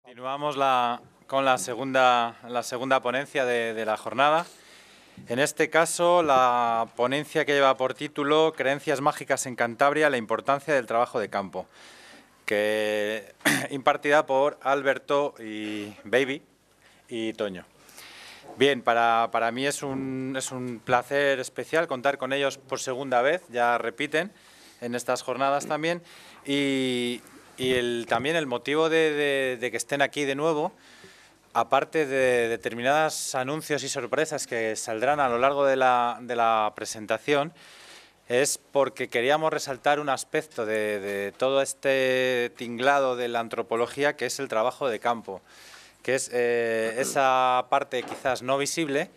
Continuamos con la segunda ponencia de la jornada. En este caso, la ponencia que lleva por título Creencias mágicas en Cantabria, la importancia del trabajo de campo, que impartida por Alberto y Baby y Toño. Bien, para mí es un placer especial contar con ellos por segunda vez, ya repiten en estas jornadas también, también el motivo de que estén aquí de nuevo, aparte de determinados anuncios y sorpresas que saldrán a lo largo de la presentación, es porque queríamos resaltar un aspecto de todo este tinglado de la antropología, que es el trabajo de campo, que es esa parte quizás no visible,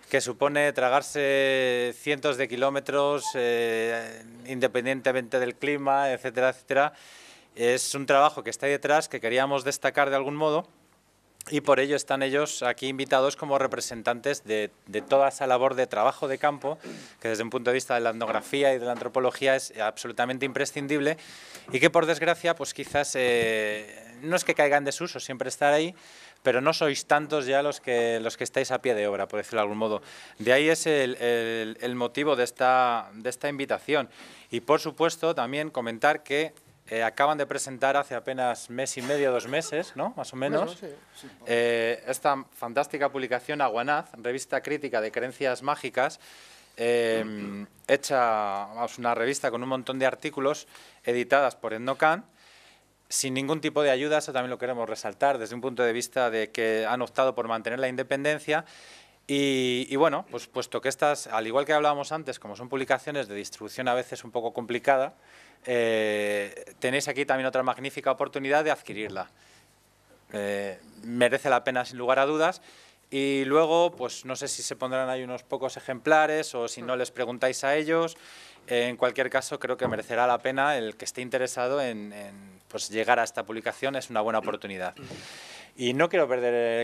que supone tragarse cientos de kilómetros independientemente del clima, etcétera, etcétera. Es un trabajo que está ahí detrás, que queríamos destacar de algún modo, y por ello están ellos aquí invitados como representantes de toda esa labor de trabajo de campo, que desde un punto de vista de la etnografía y de la antropología es absolutamente imprescindible, y que por desgracia pues quizás no es que caiga en desuso siempre estar ahí, pero no sois tantos ya los que estáis a pie de obra, por decirlo de algún modo. De ahí es el motivo de esta invitación. Y por supuesto también comentar que acaban de presentar hace apenas mes y medio, 2 meses, ¿no? Más o menos, esta fantástica publicación Aguanaz, revista crítica de creencias mágicas, hecha, una revista con un montón de artículos editadas por Etnocan, sin ningún tipo de ayuda. Eso también lo queremos resaltar desde un punto de vista de que han optado por mantener la independencia. Y bueno, pues puesto que estas, al igual que hablábamos antes, como son publicaciones de distribución a veces un poco complicada, tenéis aquí también otra magnífica oportunidad de adquirirla. Merece la pena sin lugar a dudas. Y luego, pues no sé si se pondrán ahí unos pocos ejemplares o si no les preguntáis a ellos. En cualquier caso, creo que merecerá la pena el que esté interesado en pues llegar a esta publicación, es una buena oportunidad. Y no quiero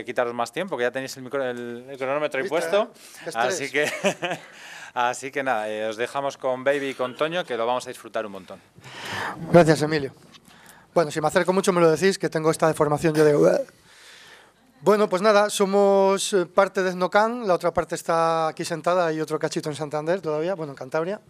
quitaros más tiempo, que ya tenéis el cronómetro impuesto, así que nada, os dejamos con Baby y con Toño, que lo vamos a disfrutar un montón. Gracias, Emilio. Bueno, si me acerco mucho me lo decís, que tengo esta deformación yo de... Bueno, pues nada, somos parte de Etnocan, la otra parte está aquí sentada y otro cachito en Santander todavía, bueno, en Cantabria.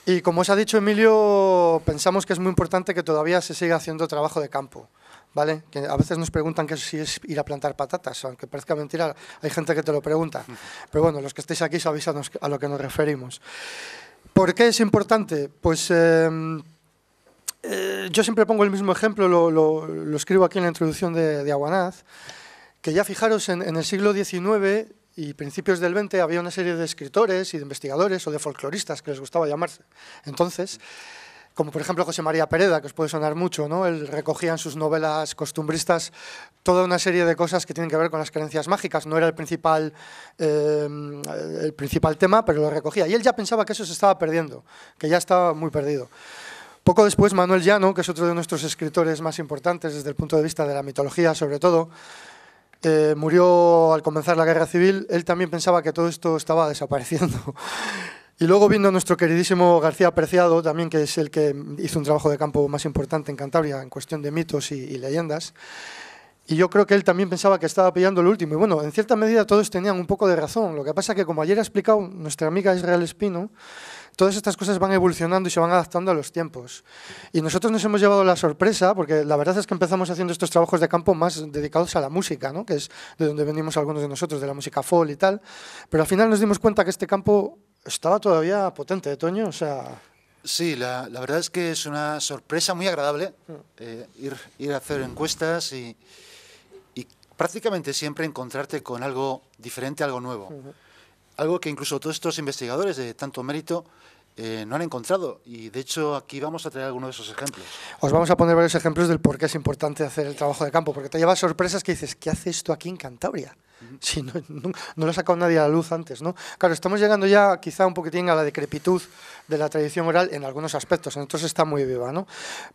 Y como os ha dicho Emilio, pensamos que es muy importante que todavía se siga haciendo trabajo de campo, ¿vale? Que a veces nos preguntan que si es ir a plantar patatas, aunque parezca mentira, hay gente que te lo pregunta. Pero bueno, los que estéis aquí sabéis a lo que nos referimos. ¿Por qué es importante? Pues yo siempre pongo el mismo ejemplo, lo escribo aquí en la introducción de Aguanaz, que ya fijaros, en el siglo XIX y principios del XX había una serie de escritores y de investigadores o de folcloristas que les gustaba llamarse entonces, como por ejemplo José María Pereda, que os puede sonar mucho, ¿no? Él recogía en sus novelas costumbristas toda una serie de cosas que tienen que ver con las creencias mágicas. No era el principal tema, pero lo recogía. Y él ya pensaba que eso se estaba perdiendo, que ya estaba muy perdido. Poco después, Manuel Llano, que es otro de nuestros escritores más importantes desde el punto de vista de la mitología, sobre todo, murió al comenzar la Guerra Civil. Él también pensaba que todo esto estaba desapareciendo. Y luego vino nuestro queridísimo García Preciado, también, que es el que hizo un trabajo de campo más importante en Cantabria en cuestión de mitos y leyendas. Y yo creo que él también pensaba que estaba pillando lo último. Y bueno, en cierta medida todos tenían un poco de razón. Lo que pasa es que, como ayer ha explicado nuestra amiga Israel Espino, todas estas cosas van evolucionando y se van adaptando a los tiempos. Y nosotros nos hemos llevado la sorpresa, porque la verdad es que empezamos haciendo estos trabajos de campo más dedicados a la música, ¿no? Que es de donde venimos algunos de nosotros, de la música folk y tal. Pero al final nos dimos cuenta que este campo estaba todavía potente, ¿eh, Toño? O sea... Sí, la verdad es que es una sorpresa muy agradable ir a hacer encuestas y prácticamente siempre encontrarte con algo diferente, algo nuevo. Algo que incluso todos estos investigadores de tanto mérito no han encontrado. Y de hecho aquí vamos a traer algunos de esos ejemplos. Os vamos a poner varios ejemplos del por qué es importante hacer el trabajo de campo, porque te llevas sorpresas que dices, ¿qué hace esto aquí en Cantabria? Si no lo ha sacado nadie a la luz antes, ¿no? Claro, estamos llegando ya quizá un poquitín a la decrepitud de la tradición oral en algunos aspectos, en otros está muy viva, ¿no?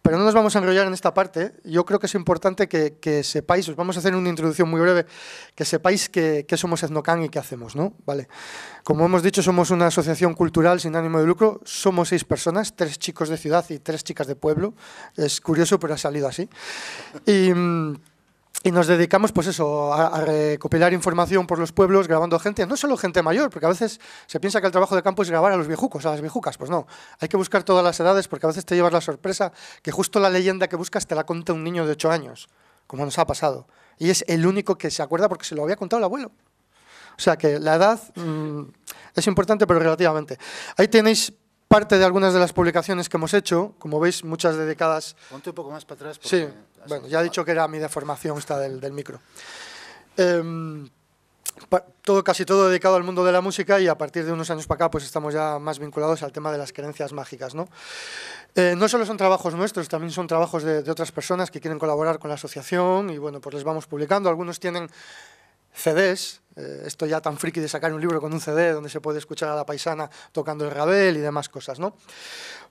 Pero no nos vamos a enrollar en esta parte. Yo creo que es importante que sepáis, os vamos a hacer una introducción muy breve, que sepáis qué somos Etnocan y qué hacemos, ¿no? Vale. Como hemos dicho, somos una asociación cultural sin ánimo de lucro, somos 6 personas, 3 chicos de ciudad y 3 chicas de pueblo. Es curioso, pero ha salido así. Y nos dedicamos, pues eso, a recopilar información por los pueblos, grabando gente, no solo gente mayor, porque a veces se piensa que el trabajo de campo es grabar a los viejucos, a las viejucas, pues no. Hay que buscar todas las edades, porque a veces te llevas la sorpresa que justo la leyenda que buscas te la cuenta un niño de 8 años, como nos ha pasado. Y es el único que se acuerda porque se lo había contado el abuelo. O sea que la edad es importante, pero relativamente. Ahí tenéis parte de algunas de las publicaciones que hemos hecho, como veis, muchas dedicadas... Ponte un poco más para atrás. Sí, bueno, ya he dicho que era mi deformación esta del micro. Casi todo dedicado al mundo de la música, y a partir de unos años para acá pues estamos ya más vinculados al tema de las creencias mágicas, ¿no? No solo son trabajos nuestros, también son trabajos de otras personas que quieren colaborar con la asociación, y bueno, pues les vamos publicando. Algunos tienen CDs, esto ya tan friki de sacar un libro con un CD donde se puede escuchar a la paisana tocando el Ravel y demás cosas, ¿no?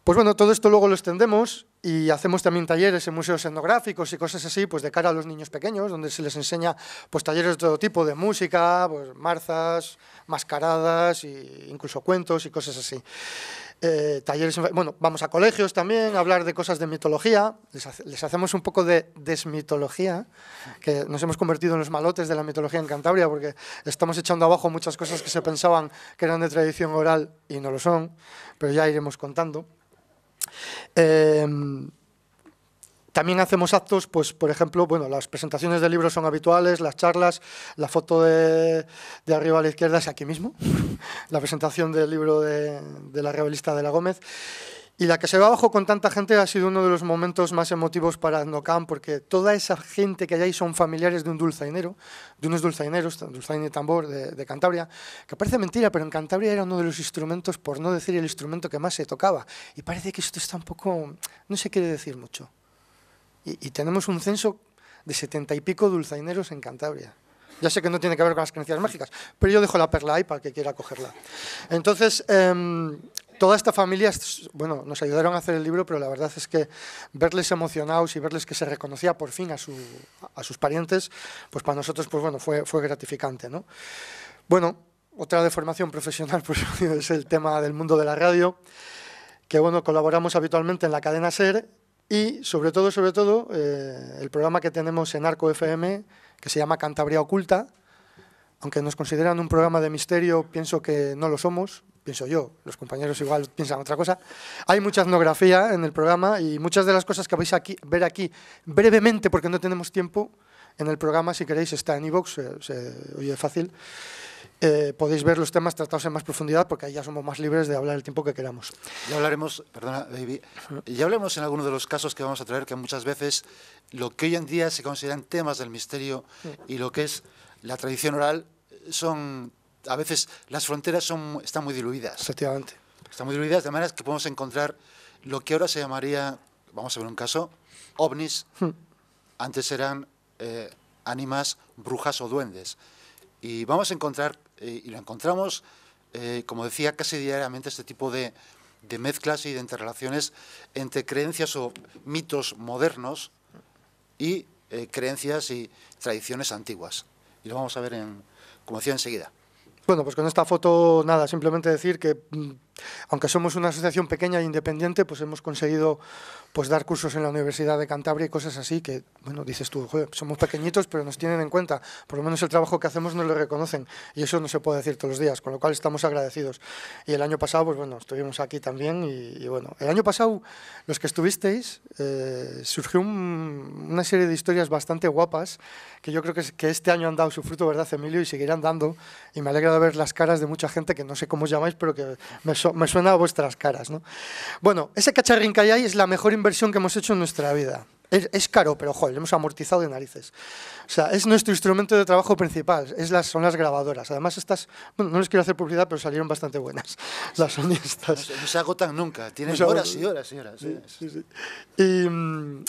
Pues bueno, todo esto luego lo extendemos y hacemos también talleres en museos etnográficos y cosas así, pues de cara a los niños pequeños, donde se les enseña pues talleres de todo tipo, de música, pues marzas, mascaradas, e incluso cuentos y cosas así. Talleres, bueno, vamos a colegios también a hablar de cosas de mitología, les hacemos un poco de desmitología, que nos hemos convertido en los malotes de la mitología en Cantabria, porque estamos echando abajo muchas cosas que se pensaban que eran de tradición oral y no lo son, pero ya iremos contando. También hacemos actos, pues por ejemplo, bueno, las presentaciones de libros son habituales, las charlas, la foto de arriba a la izquierda es aquí mismo, la presentación del libro de la Ravelista de la Gómez, y la que se ve abajo con tanta gente ha sido uno de los momentos más emotivos para Etnocan, porque toda esa gente que hay ahí son familiares de un dulzainero, de unos dulzaineros, dulzaine y tambor de Cantabria, que parece mentira, pero en Cantabria era uno de los instrumentos, por no decir el instrumento que más se tocaba, y parece que esto está un poco, no se quiere decir mucho. Y tenemos un censo de 70 y pico dulzaineros en Cantabria. Ya sé que no tiene que ver con las creencias mágicas, pero yo dejo la perla ahí para el que quiera cogerla. Entonces, toda esta familia, bueno, nos ayudaron a hacer el libro, pero la verdad es que verles emocionados y verles que se reconocía por fin a sus parientes, pues para nosotros, pues bueno, fue gratificante, ¿no? Bueno, otra deformación profesional pues, es el tema del mundo de la radio, que bueno, colaboramos habitualmente en la cadena SER. Y sobre todo, el programa que tenemos en Arco FM, que se llama Cantabria Oculta, aunque nos consideran un programa de misterio, pienso que no lo somos, pienso yo, los compañeros igual piensan otra cosa. Hay mucha etnografía en el programa y muchas de las cosas que vais a ver aquí brevemente, porque no tenemos tiempo, en el programa, si queréis, está en iVoox, se oye fácil. Podéis ver los temas tratados en más profundidad, porque ahí ya somos más libres de hablar el tiempo que queramos. Ya hablaremos, perdona, baby, ya hablaremos en algunos de los casos que vamos a traer, que muchas veces lo que hoy en día se consideran temas del misterio y lo que es la tradición oral, son, a veces las fronteras están muy diluidas. Efectivamente. Están muy diluidas, de manera que podemos encontrar lo que ahora se llamaría, vamos a ver un caso, ovnis, antes eran ánimas, brujas o duendes. Y vamos a encontrar, y lo encontramos, como decía, casi diariamente este tipo de mezclas y de interrelaciones entre creencias o mitos modernos y creencias y tradiciones antiguas. Y lo vamos a ver, como decía, enseguida. Bueno, pues con esta foto, nada, simplemente decir que, aunque somos una asociación pequeña e independiente, pues hemos conseguido pues dar cursos en la Universidad de Cantabria y cosas así que, bueno, dices tú, joder, somos pequeñitos, pero nos tienen en cuenta. Por lo menos el trabajo que hacemos nos lo reconocen y eso no se puede decir todos los días, con lo cual estamos agradecidos. Y el año pasado, pues bueno, estuvimos aquí también y bueno, el año pasado, los que estuvisteis, surgió una serie de historias bastante guapas que yo creo que este año han dado su fruto, ¿verdad, Emilio? Y seguirán dando, y me alegra de ver las caras de mucha gente que no sé cómo os llamáis, pero que me suena a vuestras caras, ¿no? Bueno, ese cacharrín que hay ahí es la mejor inversión que hemos hecho en nuestra vida. Es caro, pero joder, lo hemos amortizado de narices. O sea, es nuestro instrumento de trabajo principal, son las grabadoras. Además, estas, bueno, no les quiero hacer publicidad, pero salieron bastante buenas, las sonistas. No se agotan nunca, tienen horas y horas y horas. Sí.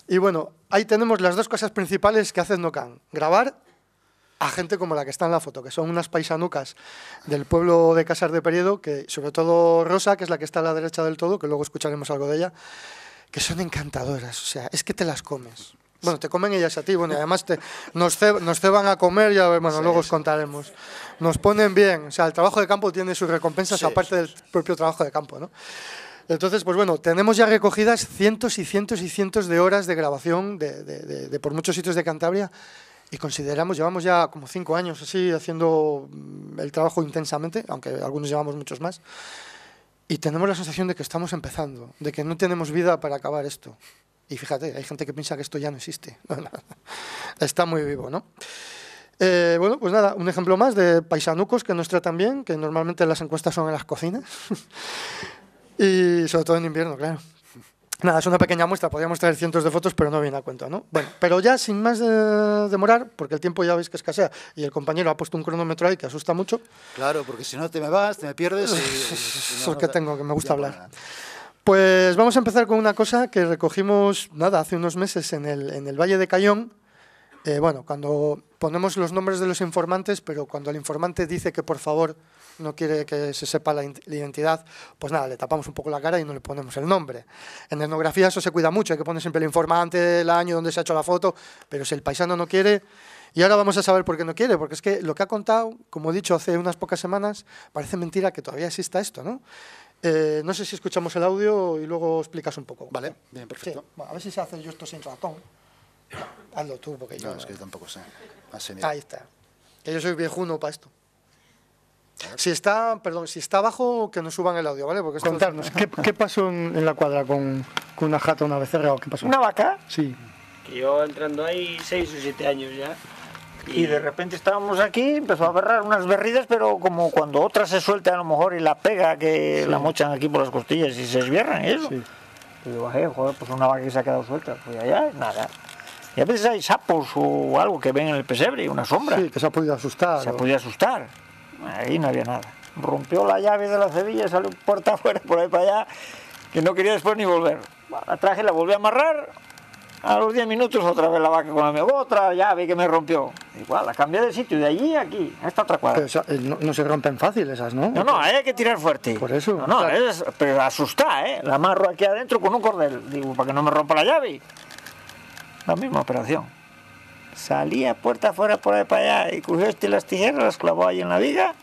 Y bueno, ahí tenemos las dos cosas principales que hace Etnocan. Grabar a gente como la que está en la foto, que son unas paisanucas del pueblo de Casar de Periedo, que sobre todo Rosa, que es la que está a la derecha del todo, que luego escucharemos algo de ella, que son encantadoras, o sea, es que te las comes. Bueno, te comen ellas a ti, bueno, y además nos ceban a comer, ya, bueno, sí, luego os contaremos. Nos ponen bien, o sea, el trabajo de campo tiene sus recompensas, sí, aparte del propio trabajo de campo, ¿no? Entonces, pues bueno, tenemos ya recogidas cientos y cientos y cientos de horas de grabación de por muchos sitios de Cantabria, Y consideramos, llevamos ya como 5 años así haciendo el trabajo intensamente, aunque algunos llevamos muchos más, y tenemos la sensación de que estamos empezando, de que no tenemos vida para acabar esto. Y fíjate, hay gente que piensa que esto ya no existe. Está muy vivo, ¿no? Bueno, pues nada, un ejemplo más de paisanucos que nos tratan bien, que normalmente las encuestas son en las cocinas, y sobre todo en invierno, claro. Nada, es una pequeña muestra, podríamos traer cientos de fotos, pero no viene a cuento, ¿no? Bueno, pero ya sin más demorar, porque el tiempo ya veis que escasea, y el compañero ha puesto un cronómetro ahí que asusta mucho. Claro, porque si no te me vas, te me pierdes. Es lo que tengo, que me gusta hablar. Pues vamos a empezar con una cosa que recogimos, nada, hace unos meses en el Valle de Cayón. Bueno, cuando ponemos los nombres de los informantes, pero cuando el informante dice que por favor no quiere que se sepa la identidad, pues nada, le tapamos un poco la cara y no le ponemos el nombre. En etnografía eso se cuida mucho, hay que poner siempre el informante, el año donde se ha hecho la foto, pero si el paisano no quiere, y ahora vamos a saber por qué no quiere, porque es que lo que ha contado, como he dicho hace unas pocas semanas, parece mentira que todavía exista esto, ¿no? No sé si escuchamos el audio y luego explicas un poco. Vale, bien, perfecto. Sí, bueno, a ver si se hace yo esto sin ratón. Hazlo tú, porque yo... No, es que yo tampoco sé. Ahí está. Que yo soy viejuno para esto. Si está, perdón, si está abajo, que nos suban el audio, ¿vale? Porque contarnos, ¿qué pasó en la cuadra con una jata, una becerra o qué pasó? ¿Una vaca? Sí. Que yo entrando ahí 6 o 7 años ya. Y de repente estábamos aquí, empezó a berrar unas berridas, pero como cuando otra se suelta a lo mejor y la pega, que la mochan aquí por las costillas y se esbierran, eso. Sí. Y yo bajé, joder, pues una vaca que se ha quedado suelta. Fui allá, nada. Y a veces hay sapos o algo que ven en el pesebre, una sombra. Sí, que se ha podido asustar. Se ha podido asustar. Ahí no había nada. Rompió la llave de la cebilla, salió puerta afuera, por ahí para allá, que no quería después ni volver. La traje, la volví a amarrar. A los 10 minutos otra vez la vaca con la mía, otra llave que me rompió. Igual, la cambié de sitio, de allí a aquí, a esta otra cuadra. Pero no se rompen fácil esas, ¿no? No, ahí hay que tirar fuerte. Por eso. No, claro. Pero asustar, ¿eh? La amarro aquí adentro con un cordel, digo, para que no me rompa la llave. La misma operación. Salía puerta afuera por ahí para allá y cogió las tijeras, las clavó ahí en la viga.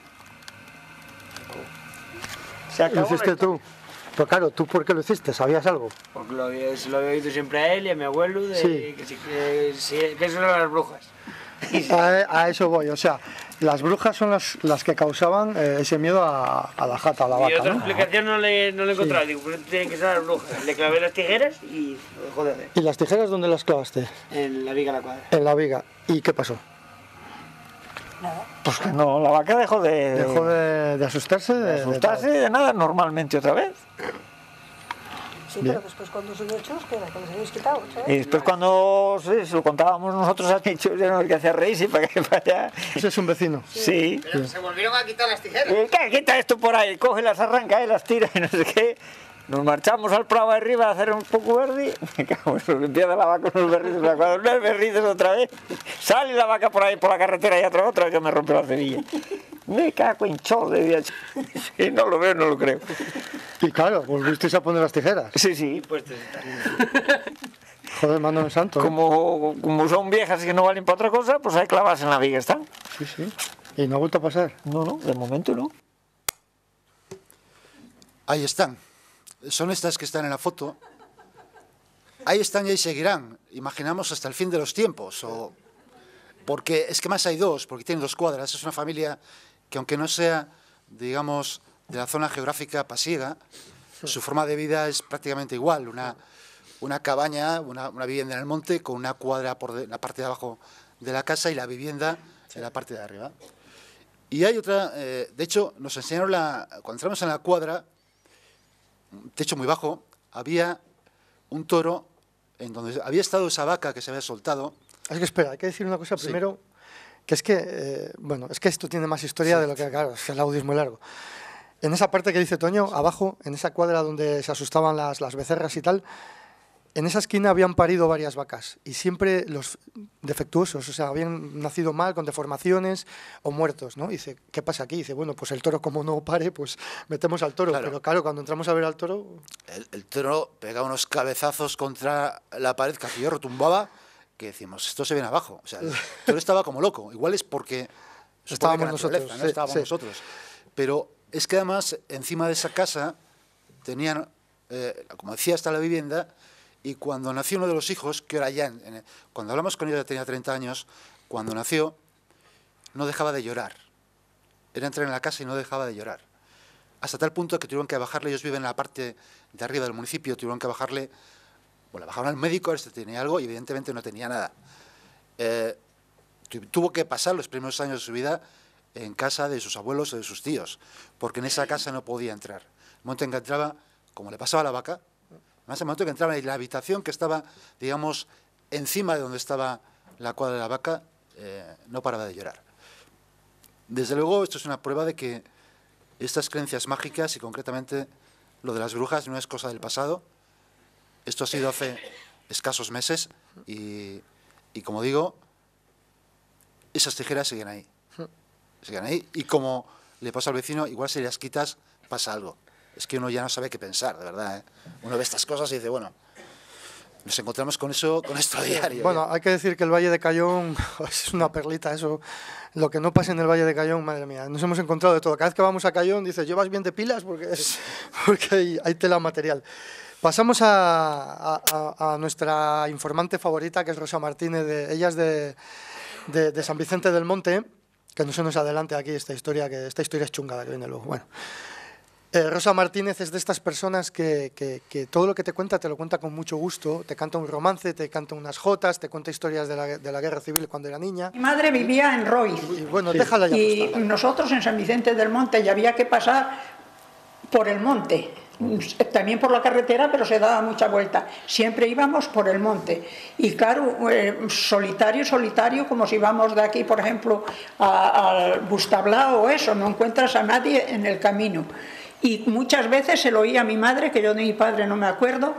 Se acabó. ¿Lo hiciste tú? Pero claro, ¿tú por qué lo hiciste? ¿Sabías algo? Porque se lo había oído siempre a él y a mi abuelo, de sí. que eso eran las brujas. A eso voy, o sea, las brujas son las que causaban ese miedo a la jata, a la vaca, Y otra ¿no? explicación no le encontraba, sí. Digo, pero tienen que ser las brujas. Le clavé las tijeras y lo dejó de hacer. ¿Y las tijeras dónde las clavaste? En la viga de la cuadra. En la viga. ¿Y qué pasó? Nada. Pues que no, la vaca dejó de asustarse. De asustarse de nada, normalmente otra vez. Sí, pero después cuando se lo echó, que era que les habéis quitado, ¿sabes? Y después cuando se lo contábamos nosotros a Nicho, ya no el que hacía reírse para que vaya. Ese es un vecino. Sí. Pero se volvieron a quitar las tijeras. ¿Qué? Quita esto por ahí, coge, las arranca y las tira y no sé qué. Nos marchamos al prado arriba a hacer un poco verde. Me cago en eso, empieza la vaca con los berridos, unos berridos otra vez. Sale la vaca por ahí por la carretera y otra que me rompió la cebilla. Me cago en chorro de día. Sí, no lo veo, no lo creo. Y claro, volvisteis a poner las tijeras. Sí. Pues Joder, mano de santo. Como son viejas y que no valen para otra cosa, pues hay clavas en la viga están. Sí. ¿Y no ha vuelto a pasar? No, de momento no. Ahí están. Son estas que están en la foto. Ahí están y ahí seguirán. Imaginamos hasta el fin de los tiempos. Porque es que más hay dos, porque tienen 2 cuadras. Es una familia que aunque no sea, digamos, de la zona geográfica pasiega, su forma de vida es prácticamente igual. Una cabaña, una vivienda en el monte con una cuadra por la parte de abajo de la casa y la vivienda en la parte de arriba. Y hay otra, de hecho, nos enseñaron cuando entramos en la cuadra, un techo muy bajo, había un toro en donde había estado esa vaca que se había soltado. Es que espera, hay que decir una cosa primero, que es que, es que esto tiene más historia de lo que, claro, es que el audio es muy largo. En esa parte que dice Toño, abajo, en esa cuadra donde se asustaban las becerras y tal, en esa esquina habían parido varias vacas y siempre los defectuosos, o sea, habían nacido mal, con deformaciones o muertos, ¿no? Y dice, ¿qué pasa aquí? Y dice, bueno, pues el toro como no pare, pues metemos al toro. Claro. Pero claro, cuando entramos a ver al toro... El toro pegaba unos cabezazos contra la pared, que aquello retumbaba, que decimos, esto se viene abajo. O sea, el toro estaba como loco. Igual es porque... Estábamos nosotros. ¿no? Estábamos nosotros. Pero es que además, encima de esa casa, tenían, como decía, hasta la vivienda... Y cuando nació uno de los hijos, que ahora ya, cuando hablamos con ella tenía 30 años, cuando nació, no dejaba de llorar. Era entrar en la casa y no dejaba de llorar. Hasta tal punto que tuvieron que bajarle, ellos viven en la parte de arriba del municipio, tuvieron que bajarle, bueno, bajaron al médico a ver si tenía algo y evidentemente no tenía nada. Tuvo que pasar los primeros años de su vida en casa de sus abuelos o de sus tíos, porque en esa casa no podía entrar. El momento en que entraba, como le pasaba a la vaca, además el momento en que entraba en la habitación que estaba, digamos, encima de donde estaba la cuadra de la vaca, no paraba de llorar. Desde luego, esto es una prueba de que estas creencias mágicas, y concretamente lo de las brujas, no es cosa del pasado. Esto ha sido hace escasos meses y como digo, esas tijeras siguen ahí. Siguen ahí y como le pasa al vecino, igual si las quitas pasa algo. Es que uno ya no sabe qué pensar, de verdad, ¿eh? Uno ve estas cosas y dice, bueno, nos encontramos con esto a diario. Bueno, hay que decir que el Valle de Cayón es una perlita, eso. Lo que no pasa en el Valle de Cayón, madre mía, nos hemos encontrado de todo. Cada vez que vamos a Cayón, dices, ¿llevas bien de pilas? Porque hay tela material. Pasamos a nuestra informante favorita, que es Rosa Martínez. Ella es de San Vicente del Monte, que no se nos adelante aquí esta historia es chunga, la que viene luego. Bueno. Rosa Martínez es de estas personas que todo lo que te cuenta, te lo cuenta con mucho gusto. Te canta un romance, te canta unas jotas, te cuenta historias de la guerra civil cuando era niña. Mi madre vivía en Roiz. Y bueno, sí. Déjala ya. Y nosotros en San Vicente del Monte ya había que pasar por el monte. También por la carretera, pero se daba mucha vuelta. Siempre íbamos por el monte. Y claro, solitario, como si vamos de aquí, por ejemplo, al Bustablao o eso, no encuentras a nadie en el camino. Y muchas veces se lo oía a mi madre, que yo de mi padre no me acuerdo,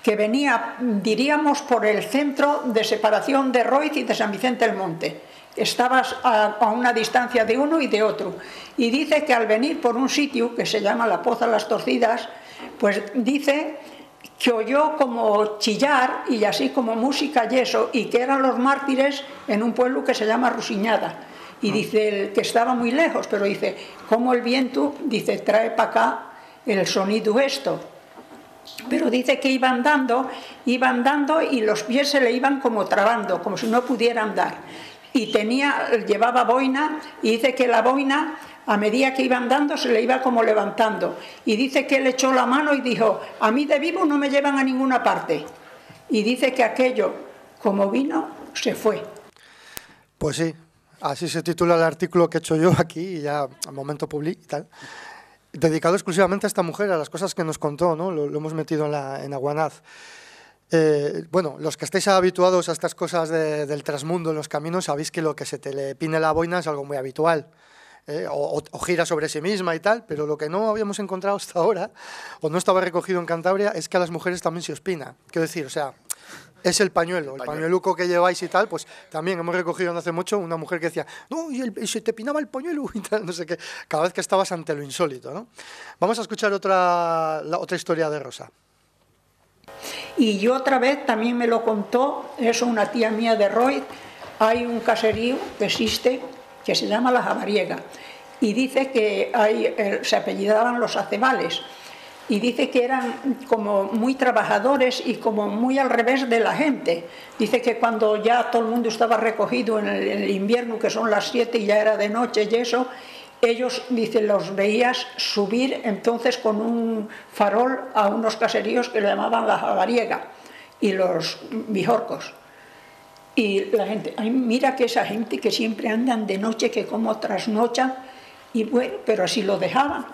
que venía, diríamos, por el centro de separación de Roiz y de San Vicente del Monte. Estabas a una distancia de uno y de otro. Y dice que al venir por un sitio que se llama la Poza Las Torcidas, pues dice que oyó como chillar y así como música y eso, y que eran los mártires en un pueblo que se llama Rusiñada. Y dice que estaba muy lejos, pero dice, como el viento, dice, trae para acá el sonido esto. Pero dice que iba andando y los pies se le iban como trabando, como si no pudiera andar. Y llevaba boina, y dice que la boina, a medida que iba andando, se le iba como levantando. Y dice que él echó la mano y dijo, a mí de vivo no me llevan a ninguna parte. Y dice que aquello, como vino, se fue. Pues sí. Así se titula el artículo que he hecho yo aquí, y ya al momento publiqué y tal, dedicado exclusivamente a esta mujer, a las cosas que nos contó, ¿no? Lo hemos metido en Aguanaz. Bueno, los que estéis habituados a estas cosas del trasmundo en los caminos, sabéis que lo que se te le pine la boina es algo muy habitual, o gira sobre sí misma y tal, pero lo que no habíamos encontrado hasta ahora, o no estaba recogido en Cantabria, es que a las mujeres también se os pina. Quiero decir, o sea, es el pañueluco que lleváis y tal, pues también hemos recogido no hace mucho una mujer que decía, no, y se te pinaba el pañuelo y tal, no sé qué, cada vez que estabas ante lo insólito, ¿no? Vamos a escuchar otra historia de Rosa. Y yo otra vez también me lo contó, eso una tía mía de Roiz, hay un caserío que existe que se llama La Javariega, y dice que se apellidaban los Acebales. Y dice que eran como muy trabajadores y como muy al revés de la gente. Dice que cuando ya todo el mundo estaba recogido en el invierno, que son las 7 y ya era de noche y eso, ellos, dice, los veías subir entonces con un farol a unos caseríos que le llamaban La Javariega y los Bijorcos. Y la gente, ay, mira que esa gente que siempre andan de noche, que como trasnochan, y bueno, pero así lo dejaban.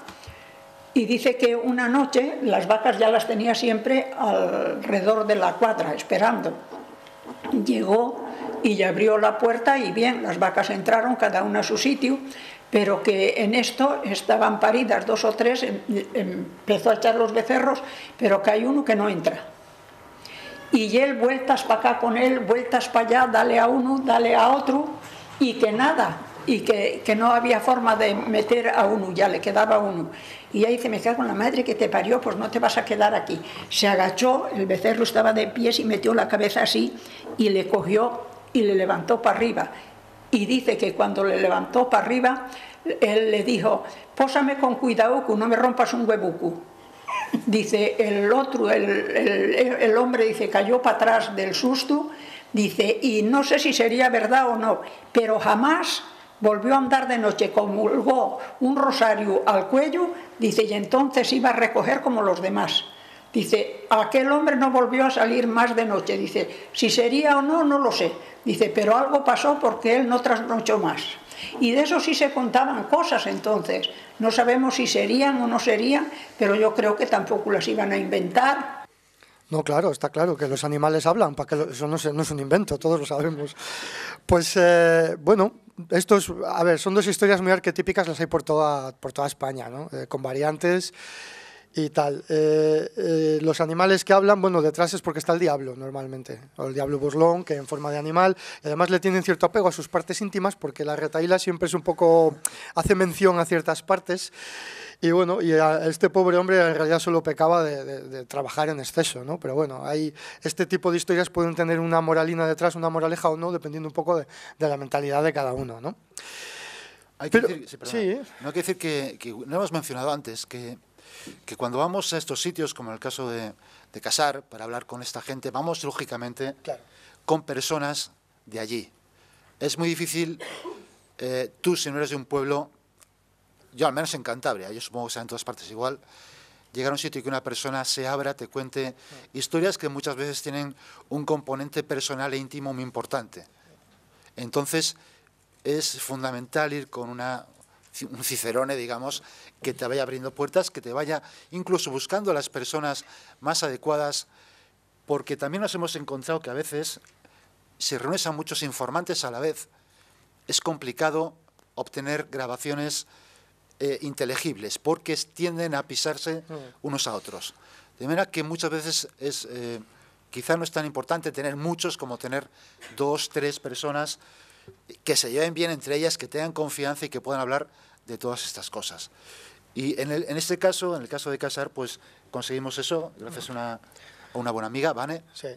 Y dice que una noche las vacas ya las tenía siempre alrededor de la cuadra, esperando. Llegó y ya abrió la puerta y bien, las vacas entraron cada una a su sitio, pero que en esto estaban paridas 2 o 3, empezó a echar los becerros, pero que hay uno que no entra. Y él vueltas para acá con él, vueltas para allá, dale a uno, dale a otro, y que nada, y que no había forma de meter a uno, ya le quedaba uno. Y ella dice, me cago en la madre que te parió, pues no te vas a quedar aquí. Se agachó, el becerro estaba de pies y metió la cabeza así y le cogió y le levantó para arriba. Y dice que cuando le levantó para arriba, él le dijo, pósame con cuidado que no me rompas un huevucu. Dice, el otro, el hombre, dice, cayó para atrás del susto, Dice, y no sé si sería verdad o no, pero jamás volvió a andar de noche, comulgó un rosario al cuello, dice, y entonces iba a recoger como los demás. Dice, aquel hombre no volvió a salir más de noche. Dice, si sería o no, no lo sé. Dice, pero algo pasó porque él no trasnochó más. Y de eso sí se contaban cosas entonces. No sabemos si serían o no serían, pero yo creo que tampoco las iban a inventar. No, claro, está claro que los animales hablan, para que eso no es un invento, todos lo sabemos. Pues bueno, estos, a ver, son dos historias muy arquetípicas, las hay por toda España, ¿no? Con variantes y tal. Los animales que hablan, bueno, detrás es porque está el diablo normalmente, o el diablo burlón, que en forma de animal, y además le tienen cierto apego a sus partes íntimas, porque la retahíla siempre es un poco, hace mención a ciertas partes. Y bueno, y a este pobre hombre en realidad solo pecaba de trabajar en exceso, ¿no? Pero bueno, este tipo de historias pueden tener una moralina detrás, una moraleja o no, dependiendo un poco de la mentalidad de cada uno, ¿no? Hay que decir, sí, no hay que decir que no hemos mencionado antes que cuando vamos a estos sitios, como en el caso de Casar, para hablar con esta gente, vamos lógicamente con personas de allí. Es muy difícil, tú si no eres de un pueblo, yo al menos en Cantabria, yo supongo que sea en todas partes igual, llegar a un sitio y que una persona se abra, te cuente historias que muchas veces tienen un componente personal e íntimo muy importante. Entonces, es fundamental ir con un cicerone, digamos, que te vaya abriendo puertas, que te vaya incluso buscando a las personas más adecuadas, porque también nos hemos encontrado que a veces, si reúnes a muchos informantes a la vez, es complicado obtener grabaciones inteligibles, porque tienden a pisarse unos a otros. De manera que muchas veces quizá no es tan importante tener muchos como tener 2, 3 personas que se lleven bien entre ellas, que tengan confianza y que puedan hablar de todas estas cosas. Y en este caso, en el caso de Casar, pues conseguimos eso gracias a una buena amiga, Vane. Sí.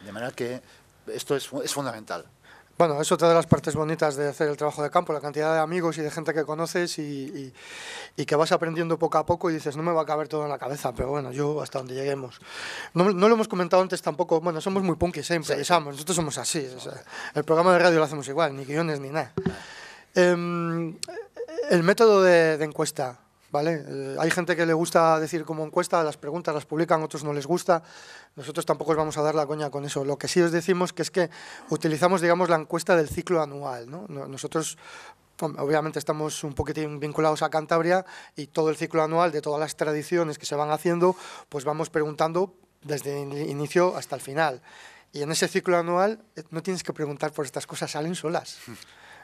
De manera que esto es fundamental. Bueno, es otra de las partes bonitas de hacer el trabajo de campo, la cantidad de amigos y de gente que conoces y que vas aprendiendo poco a poco y dices, no me va a caber todo en la cabeza, pero bueno, yo hasta donde lleguemos. No lo hemos comentado antes tampoco, bueno, somos muy punkis, improvisamos, nosotros somos así, o sea, el programa de radio lo hacemos igual, ni guiones ni nada. El método de encuesta, ¿vale? Hay gente que le gusta decir como encuesta, las preguntas las publican, otros no les gusta. Nosotros tampoco os vamos a dar la coña con eso. Lo que sí os decimos que es que utilizamos, digamos, la encuesta del ciclo anual, ¿no? Nosotros, obviamente, estamos un poquitín vinculados a Cantabria y todo el ciclo anual de todas las tradiciones que se van haciendo, pues vamos preguntando desde el inicio hasta el final. Y en ese ciclo anual no tienes que preguntar por estas cosas, salen solas.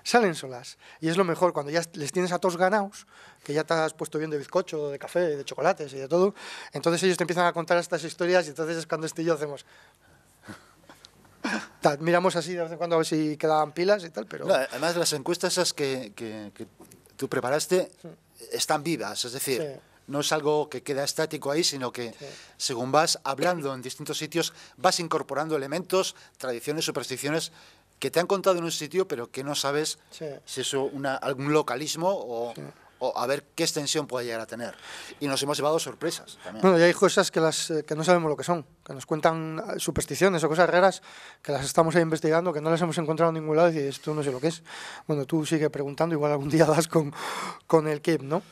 Salen solas. Y es lo mejor, cuando ya les tienes a todos ganados, que ya te has puesto bien de bizcocho, de café, de chocolates y de todo, entonces ellos te empiezan a contar estas historias y entonces es cuando y yo hacemos... miramos así de vez en cuando a ver si quedaban pilas y tal, pero... No, además, las encuestas esas que tú preparaste están vivas, es decir... Sí. No es algo que queda estático ahí, sino que según vas hablando en distintos sitios, vas incorporando elementos, tradiciones, supersticiones que te han contado en un sitio, pero que no sabes si es algún localismo o a ver qué extensión puede llegar a tener. Y nos hemos llevado sorpresas también. Bueno, y hay cosas que no sabemos lo que son, que nos cuentan supersticiones o cosas raras, que las estamos ahí investigando, que no las hemos encontrado en ningún lado y dices, esto no sé lo que es. Bueno, tú sigue preguntando, igual algún día das con el KIP, ¿no?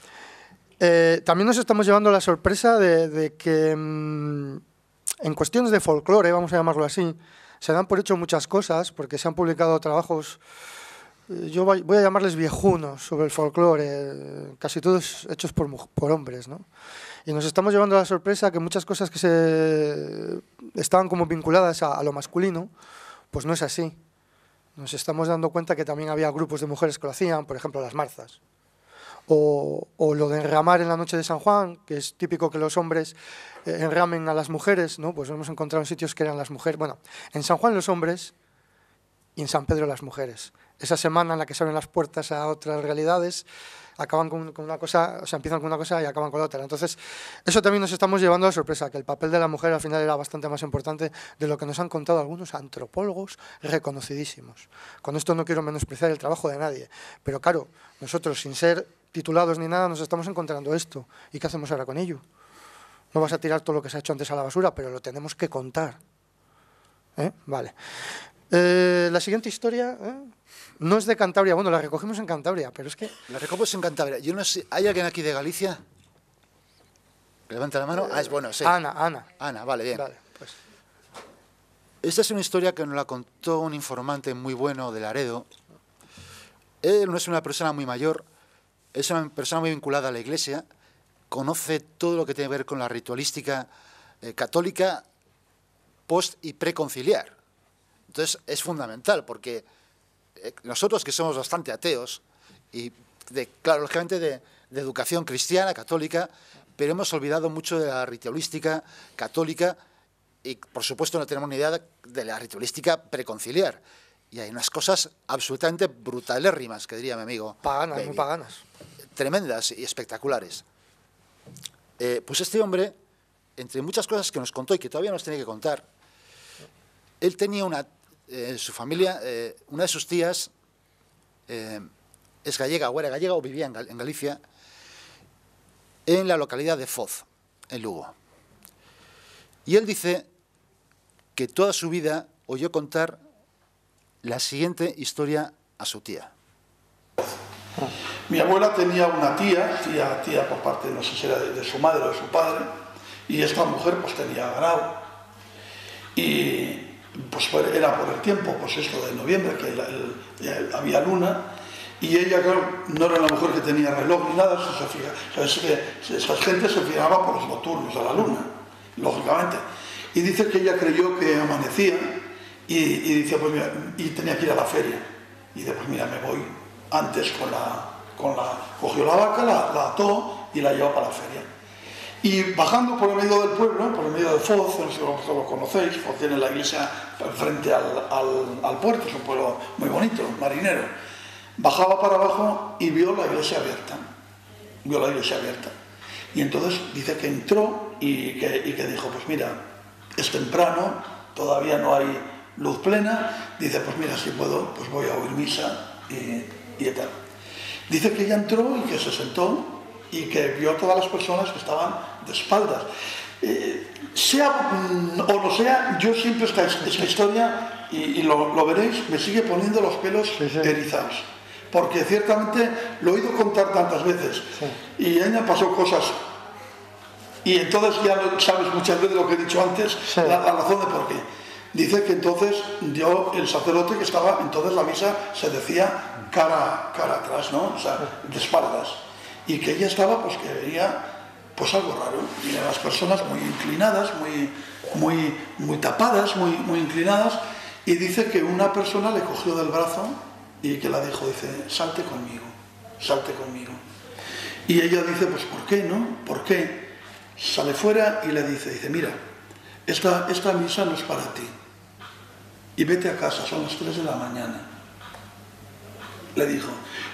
También nos estamos llevando la sorpresa de que en cuestiones de folclore, vamos a llamarlo así, se dan por hecho muchas cosas, porque se han publicado trabajos, yo voy a llamarles viejunos, sobre el folclore, casi todos hechos por hombres, ¿no? Y nos estamos llevando la sorpresa que muchas cosas que estaban como vinculadas a lo masculino, pues no es así. Nos estamos dando cuenta que también había grupos de mujeres que lo hacían, por ejemplo las marzas. O lo de enramar en la noche de San Juan, que es típico que los hombres enramen a las mujeres, ¿no? Pues hemos encontrado en sitios que eran las mujeres. Bueno, en San Juan los hombres y en San Pedro las mujeres. Esa semana en la que se abren las puertas a otras realidades, acaban con una cosa, o sea, empiezan con una cosa y acaban con la otra. Entonces, eso también nos estamos llevando a sorpresa, que el papel de la mujer al final era bastante más importante de lo que nos han contado algunos antropólogos reconocidísimos. Con esto no quiero menospreciar el trabajo de nadie, pero claro, nosotros sin ser titulados ni nada nos estamos encontrando esto. ¿Y qué hacemos ahora con ello? No vas a tirar todo lo que se ha hecho antes a la basura, pero lo tenemos que contar. Vale. La siguiente historia no es de Cantabria, bueno, la recogimos en Cantabria, pero es que... La recogimos en Cantabria. Yo no sé, ¿hay alguien aquí de Galicia? Levanta la mano. Es bueno, sí. Ana. Ana, vale, bien. Vale, pues. Esta es una historia que nos la contó un informante muy bueno de Laredo. Él no es una persona muy mayor, es una persona muy vinculada a la Iglesia, conoce todo lo que tiene que ver con la ritualística católica post y preconciliar. Entonces es fundamental porque nosotros que somos bastante ateos y, claro, lógicamente de educación cristiana, católica, pero hemos olvidado mucho de la ritualística católica y, por supuesto, no tenemos ni idea de la ritualística preconciliar. Y hay unas cosas absolutamente brutalérrimas, que diría mi amigo. Paganas, David. muy paganas. Tremendas y espectaculares. Pues este hombre, entre muchas cosas que nos contó y que todavía nos tiene que contar, él tenía su familia, una de sus tías es gallega o era gallega o vivía en Galicia, en la localidad de Foz, en Lugo. Y él dice que toda su vida oyó contar la siguiente historia a su tía. Mi abuela tenía una tía por parte, no sé si era de su madre o de su padre, y esta mujer pues tenía ganado. Y pues era por el tiempo, pues esto de noviembre, que había luna, y ella, claro, no era una mujer que tenía reloj ni nada, sabes que esta gente se fijaba por los nocturnos de la luna, lógicamente. Y dice que ella creyó que amanecía y dice, pues mira, y tenía que ir a la feria. Y dice, pues mira, me voy antes cogió la vaca, la ató y la llevó para la feria. Y bajando por el medio del pueblo, por el medio de Foz, no sé si lo conocéis, Foz tiene la iglesia frente al puerto, es un pueblo muy bonito, marinero. Bajaba para abajo y vio la iglesia abierta. Y entonces dice que entró y que dijo, pues mira, es temprano, todavía no hay luz plena. Dice, pues mira, si puedo, pues voy a oír misa y tal. Dice que ella entró y que se sentó y que vio a todas las personas que estaban de espaldas. Sea o no sea, yo siempre esta historia, y lo veréis, me sigue poniendo los pelos erizados. Porque ciertamente lo he oído contar tantas veces. Y a ella pasó cosas. Y entonces ya sabes muchas veces lo que he dicho antes, la razón de por qué. Dice que entonces el sacerdote que estaba, entonces la misa se decía cara atrás, ¿no? O sea, de espaldas. Y que ella estaba, pues que veía pues algo raro. Y las personas muy inclinadas, muy tapadas, muy inclinadas. Y dice que una persona le cogió del brazo y que la dijo, dice, salte conmigo. Y ella dice, pues ¿por qué, no? ¿Por qué? Sale fuera y le dice, mira, esta misa no es para ti. Y vete a casa, son las 3 de la mañana. Le dijo,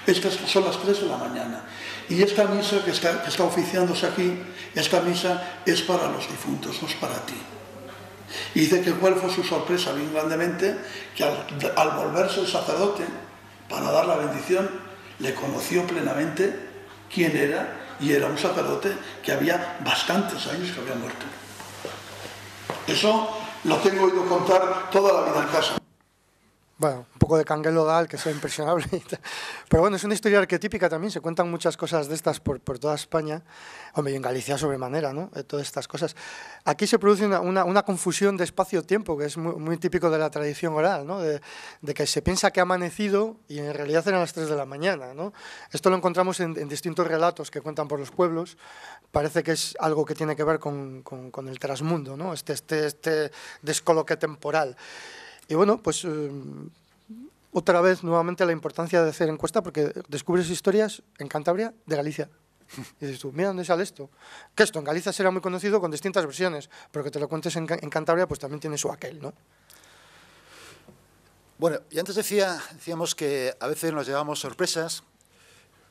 estas son las 3 de la mañana. Y esta misa que está oficiándose aquí, esta misa es para los difuntos, no es para ti. Y dice que cuál fue su sorpresa bien grandemente, que al volverse el sacerdote para dar la bendición, le conoció plenamente quién era, y era un sacerdote que había bastantes años que había muerto. Eso lo tengo oído contar toda la vida en casa. Bueno, un poco de canguelo dal, que sea impresionable. Pero bueno, es una historia arquetípica también, se cuentan muchas cosas de estas por toda España. Hombre, y en Galicia sobremanera, ¿no? Todas estas cosas. Aquí se produce una confusión de espacio-tiempo, que es muy típico de la tradición oral, ¿no? De que se piensa que ha amanecido y en realidad eran las 3 de la mañana, ¿no? Esto lo encontramos en distintos relatos que cuentan por los pueblos. Parece que es algo que tiene que ver con el trasmundo, ¿no? Este descoloque temporal. Y bueno, pues otra vez nuevamente la importancia de hacer encuesta, porque descubres historias en Cantabria de Galicia. Y dices tú, mira dónde sale esto. Que esto en Galicia será muy conocido con distintas versiones, pero que te lo cuentes en Cantabria pues también tiene su aquel, ¿no? Bueno, y antes decíamos que a veces nos llevamos sorpresas,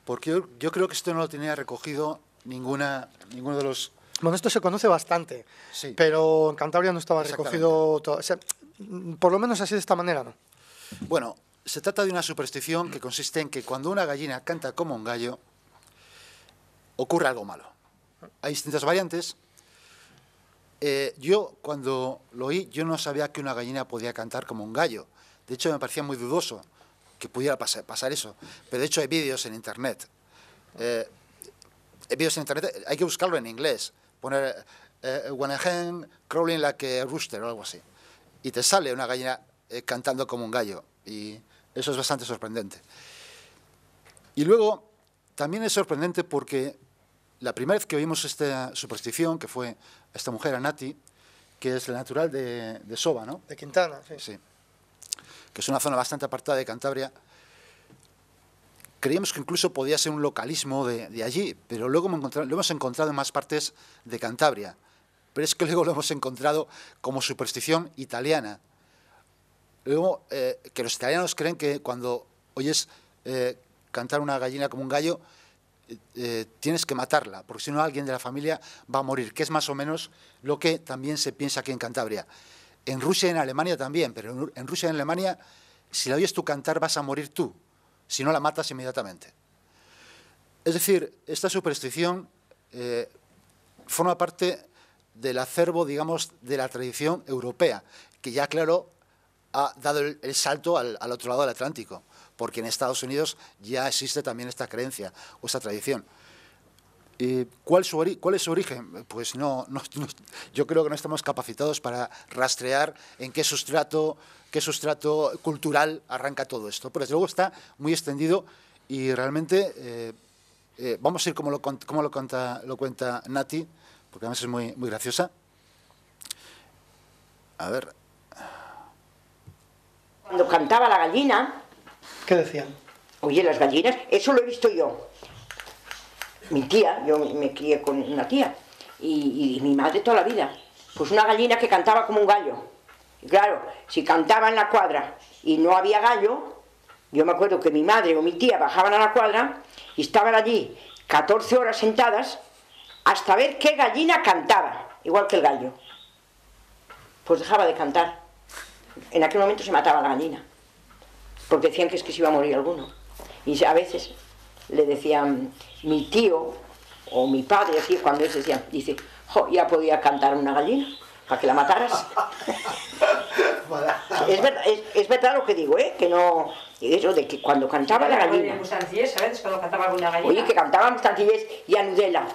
porque yo creo que esto no lo tenía recogido ninguno de los... Bueno, esto se conoce bastante, sí, pero en Cantabria no estaba recogido todo. O sea, por lo menos así de esta manera, ¿no? Bueno, se trata de una superstición que consiste en que cuando una gallina canta como un gallo, ocurre algo malo. Hay distintas variantes. Yo, cuando lo oí, yo no sabía que una gallina podía cantar como un gallo. De hecho, me parecía muy dudoso que pudiera pasar eso. Pero de hecho hay vídeos en Internet. Hay que buscarlo en inglés. Poner when a hen crawling like a rooster o algo así. Y te sale una gallina cantando como un gallo. Y eso es bastante sorprendente. Y luego, también es sorprendente porque la primera vez que oímos esta superstición, que fue esta mujer, Anati, que es la natural de Soba, ¿no? De Quintana, sí. Sí. Que es una zona bastante apartada de Cantabria. Creíamos que incluso podía ser un localismo de allí, pero luego lo hemos encontrado en más partes de Cantabria. Pero es que luego lo hemos encontrado como superstición italiana. Luego, que los italianos creen que cuando oyes cantar una gallina como un gallo, tienes que matarla, porque si no alguien de la familia va a morir, que es más o menos lo que también se piensa aquí en Cantabria. En Rusia y en Alemania también, pero en Rusia y en Alemania, si la oyes tú cantar, vas a morir tú, si no la matas inmediatamente. Es decir, esta superstición forma parte del acervo, digamos, de la tradición europea, que ya, claro, ha dado el salto al otro lado del Atlántico, porque en Estados Unidos ya existe también esta creencia o esta tradición. ¿Cuál es su origen? Pues yo creo que no estamos capacitados para rastrear en qué sustrato cultural arranca todo esto. Pero desde luego está muy extendido y realmente vamos a ir como lo cuenta Nati, porque además es muy graciosa. A ver. Cuando cantaba la gallina... ¿Qué decían? Oye, las gallinas, eso lo he visto yo. Mi tía, yo me crié con una tía, y mi madre toda la vida. Pues una gallina que cantaba como un gallo. Y claro, si cantaba en la cuadra y no había gallo, yo me acuerdo que mi madre o mi tía bajaban a la cuadra y estaban allí 14 horas sentadas hasta ver qué gallina cantaba, igual que el gallo. Pues dejaba de cantar. En aquel momento se mataba la gallina, porque decían que es que se iba a morir alguno. Y a veces le decían mi tío o mi padre, así, cuando ellos decían, dice, jo, ya podía cantar una gallina, para que la mataras. Es verdad lo que digo, que no... Eso de que cuando cantaba la gallina... ¿Sabes? Cuando cantaba alguna gallina. Oye, que cantaba Mustancillés y Anudela.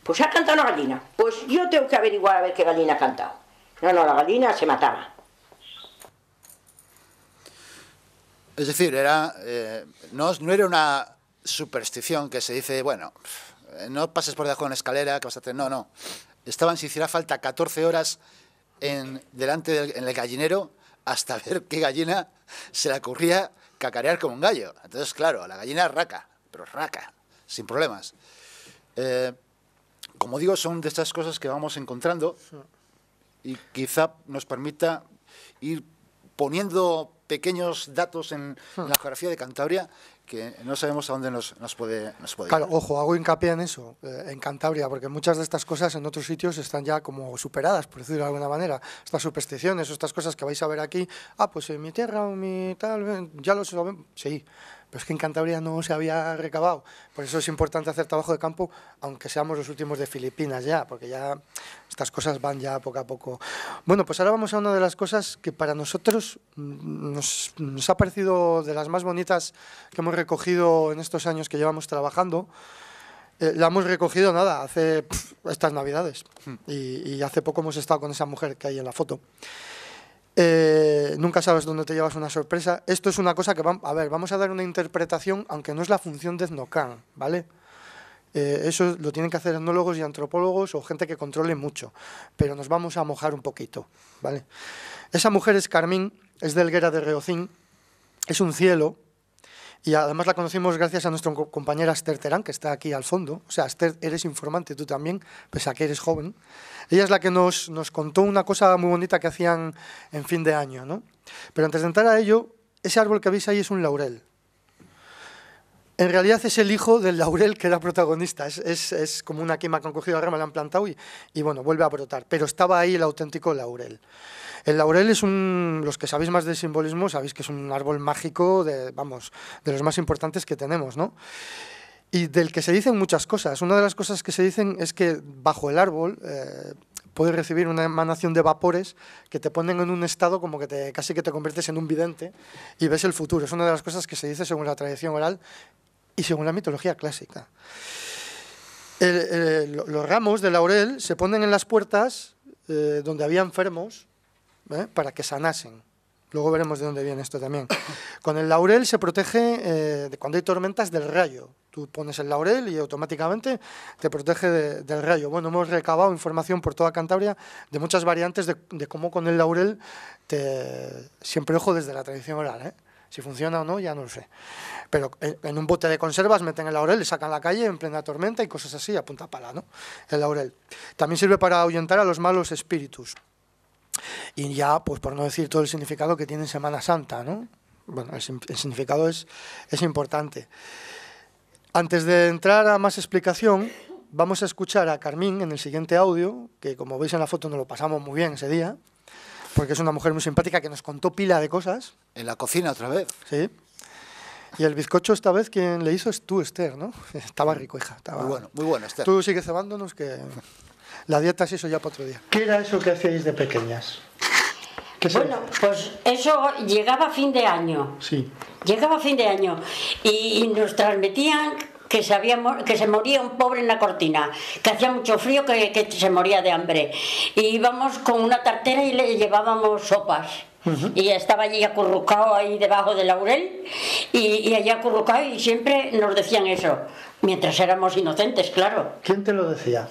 Pues ha cantado una gallina. Pues yo tengo que averiguar a ver qué gallina ha cantado. No, la gallina se mataba. Es decir, no era una superstición que se dice, bueno, no pases por debajo de una escalera, que vas a hacer... No. Estaban, si hiciera falta, 14 horas en el gallinero hasta ver qué gallina se le ocurría cacarear como un gallo. Entonces, claro, la gallina es raca, pero raca, sin problemas. Como digo, son de estas cosas que vamos encontrando y quizá nos permita ir poniendo pequeños datos en la geografía de Cantabria que no sabemos a dónde nos puede Claro, ir. ojo, hago hincapié en eso, en Cantabria, porque muchas de estas cosas en otros sitios están ya como superadas, por decirlo de alguna manera. Estas supersticiones o estas cosas que vais a ver aquí, pues en mi tierra o mi tal, ya lo saben, sí, pero es que en Cantabria no se había recabado. Por eso es importante hacer trabajo de campo, aunque seamos los últimos de Filipinas ya, porque ya estas cosas van ya poco a poco. Bueno, pues ahora vamos a una de las cosas que para nosotros nos ha parecido de las más bonitas que hemos recogido en estos años que llevamos trabajando. La hemos recogido, hace estas Navidades. Y hace poco hemos estado con esa mujer que hay en la foto. Nunca sabes dónde te llevas una sorpresa. Esto es una cosa que, vamos a dar una interpretación, aunque no es la función de Etnocan, ¿vale? Eso lo tienen que hacer etnólogos y antropólogos o gente que controle mucho, pero nos vamos a mojar un poquito, ¿vale? Esa mujer es Carmín, es de Helguera de Reocín, es un cielo, y además la conocimos gracias a nuestra compañera Esther Terán, que está aquí al fondo. O sea, Esther, eres informante tú también, pese a que eres joven. Ella es la que nos contó una cosa muy bonita que hacían en fin de año, ¿no? Pero antes de entrar a ello, ese árbol que veis ahí es un laurel. En realidad es el hijo del laurel que era protagonista. Es como una quema que han cogido la rama, la han plantado y bueno, vuelve a brotar. Pero estaba ahí el auténtico laurel. El laurel es los que sabéis más de simbolismo, sabéis que es un árbol mágico de los más importantes que tenemos, ¿no? Y del que se dicen muchas cosas. Una de las cosas que se dicen es que bajo el árbol puedes recibir una emanación de vapores que te ponen en un estado como que casi que te conviertes en un vidente y ves el futuro. Es una de las cosas que se dice según la tradición oral y según la mitología clásica. Los ramos de laurel se ponen en las puertas donde había enfermos, para que sanasen. Luego veremos de dónde viene esto también. Con el laurel se protege cuando hay tormentas del rayo. Tú pones el laurel y automáticamente te protege del rayo. Bueno, hemos recabado información por toda Cantabria de muchas variantes de cómo con el laurel, siempre ojo desde la tradición oral, si funciona o no, ya no lo sé. Pero en un bote de conservas meten el laurel, le sacan a la calle en plena tormenta y cosas así, a punta pala, ¿no? El laurel. También sirve para ahuyentar a los malos espíritus. Y ya, pues por no decir todo el significado que tiene Semana Santa, ¿no? Bueno, el significado es importante. Antes de entrar a más explicación, vamos a escuchar a Carmín en el siguiente audio, que como veis en la foto nos lo pasamos muy bien ese día, porque es una mujer muy simpática que nos contó pila de cosas. En la cocina otra vez. Sí. Y el bizcocho esta vez quien le hizo es tú, Esther, ¿no? Estaba rico, hija. Estaba... Muy bueno, Esther. Tú sigue cebándonos que la dieta es eso ya para otro día. ¿Qué era eso que hacíais de pequeñas? Bueno, pues eso llegaba a fin de año. Sí. Llegaba a fin de año y nos transmitían que se moría un pobre en la cortina, que hacía mucho frío, que se moría de hambre. Y íbamos con una tartera y le llevábamos sopas. Y estaba allí acurrucado ahí debajo del laurel y allí acurrucado y siempre nos decían eso, mientras éramos inocentes, claro. ¿Quién te lo decía?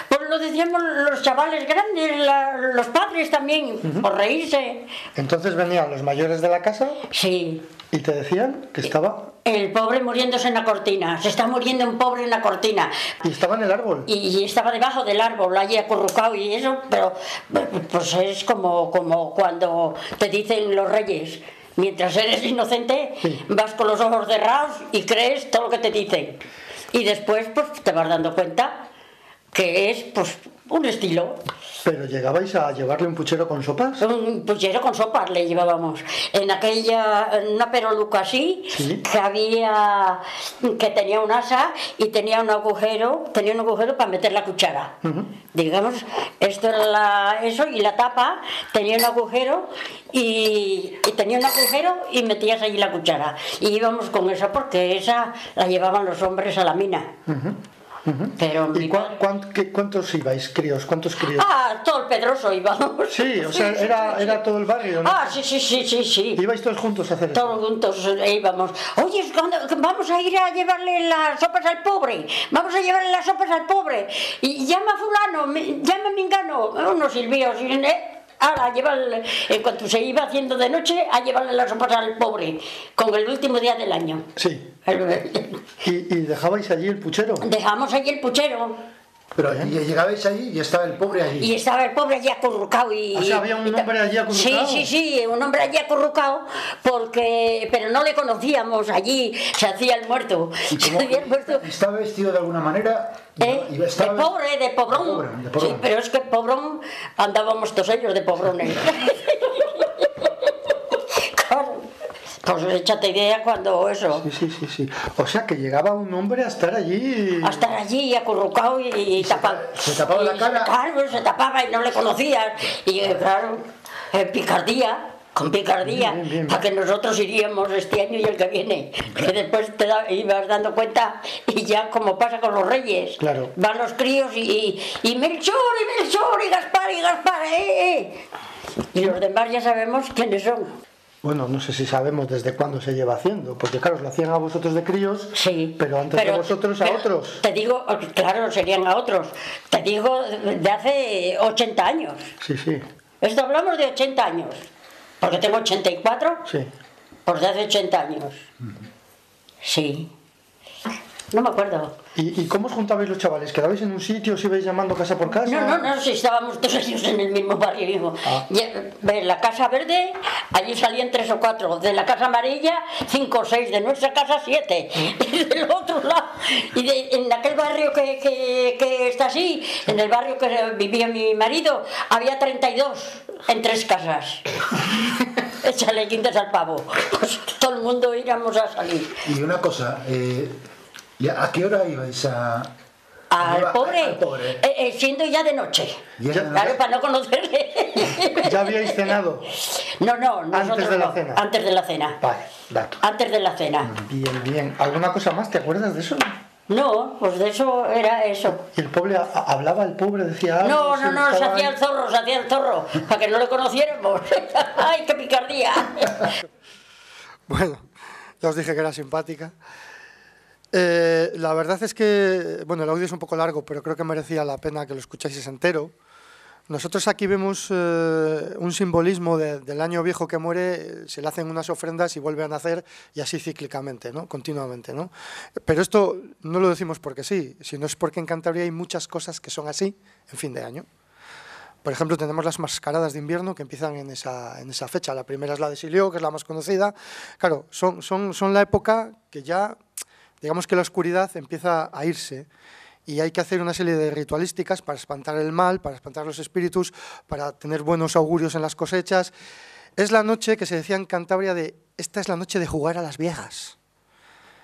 Pues lo decíamos los chavales grandes, los padres también, por reírse. ¿Entonces venían los mayores de la casa? Sí. ¿Y te decían que estaba...? El pobre muriéndose en la cortina, se está muriendo un pobre en la cortina. ¿Y estaba en el árbol? Y estaba debajo del árbol, allí acurrucado y eso, pero pues es como cuando te dicen los reyes, mientras eres inocente, vas con los ojos cerrados y crees todo lo que te dicen. Y después pues te vas dando cuenta que es pues un estilo. ¿Pero llegabais a llevarle un puchero con sopas? Un puchero con sopas le llevábamos. En una peroluca así, ¿sí? que tenía un asa y tenía un agujero para meter la cuchara. Digamos, esto era eso, y la tapa tenía un agujero y metías allí la cuchara. Y íbamos con esa porque esa la llevaban los hombres a la mina. Pero ¿Y cuántos ibais, críos? ¿Cuántos críos? Todo el Pedroso íbamos. Sí, o sea, era todo el barrio, ¿no? Sí. ¿Ibais todos juntos a hacer eso? Todos juntos íbamos. Oye, vamos a ir a llevarle las sopas al pobre. Vamos a llevarle las sopas al pobre. Y llama a fulano, llama a mingano. Unos silbios, a llevarle, en cuanto se iba haciendo de noche, a llevarle las sopas al pobre, con el último día del año. Sí. ¿Y dejabais allí el puchero? Dejamos allí el puchero. Pero llegabais allí y estaba el pobre allí. Y estaba el pobre allí acurrucado. O sea, había un hombre allí acurrucado. Sí, un hombre allí acurrucado, pero no le conocíamos allí, se hacía el muerto. ¿Estaba vestido de alguna manera? De pobrón. Sí, pero es que pobrón, andábamos todos ellos de pobrones. Claro. Pues échate idea cuando eso. Sí. O sea, que llegaba un hombre a estar allí... A estar allí acurrucado y tapado. ¿Se tapaba la cara? Claro, se tapaba y no le conocías. Y claro, con picardía, bien. para que nosotros iríamos este año y el que viene. Que después te ibas dando cuenta y ya como pasa con los reyes. Claro. Van los críos y Melchor, y Gaspar, Y los demás ya sabemos quiénes son. Bueno, no sé si sabemos desde cuándo se lleva haciendo, porque claro, lo hacían a vosotros de críos, sí, pero antes de vosotros a otros. Te digo, claro, serían a otros. Te digo, de hace 80 años. Sí. Esto hablamos de 80 años, porque tengo 84. Sí. Pues de hace 80 años. Sí. No me acuerdo. ¿Y cómo os juntabais los chavales? ¿Quedabais en un sitio, os ibais llamando casa por casa? No, si estábamos todos ellos en el mismo barrio mismo. La casa verde, allí salían 3 o 4, de la casa amarilla 5 o 6, de nuestra casa 7, y del otro lado, en aquel barrio que está así, en el barrio que vivía mi marido, había 32 en 3 casas. Échale quintas al pavo. Pues todo el mundo íbamos a salir. Y una cosa, ¿a qué hora ibais a al pobre, siendo ya de noche. Claro, para no conocerle. ¿Ya habíais cenado? No, nosotros ¿Antes de la cena? Antes de la cena. Vale, dato. Antes de la cena. Bien, bien. ¿Alguna cosa más? ¿Te acuerdas de eso? No, pues de eso era eso. ¿Y el pobre hablaba, el pobre decía algo? No, se hacía el zorro, para que no le conociéramos. ¡Ay, qué picardía! Bueno, ya os dije que era simpática. La verdad es que, bueno, el audio es un poco largo, pero creo que merecía la pena que lo escucháis entero. Nosotros aquí vemos un simbolismo del año viejo que muere, se le hacen unas ofrendas y vuelve a nacer, y así cíclicamente, ¿no? Continuamente, ¿no? Pero esto no lo decimos porque sí, sino es porque en Cantabria hay muchas cosas que son así en fin de año. Por ejemplo, tenemos las mascaradas de invierno que empiezan en esa fecha. La primera es la de Silió, que es la más conocida. Claro, son la época que ya, digamos que la oscuridad empieza a irse, y hay que hacer una serie de ritualísticas para espantar el mal, para espantar los espíritus, para tener buenos augurios en las cosechas. Es la noche que se decía en Cantabria esta es la noche de jugar a las viejas.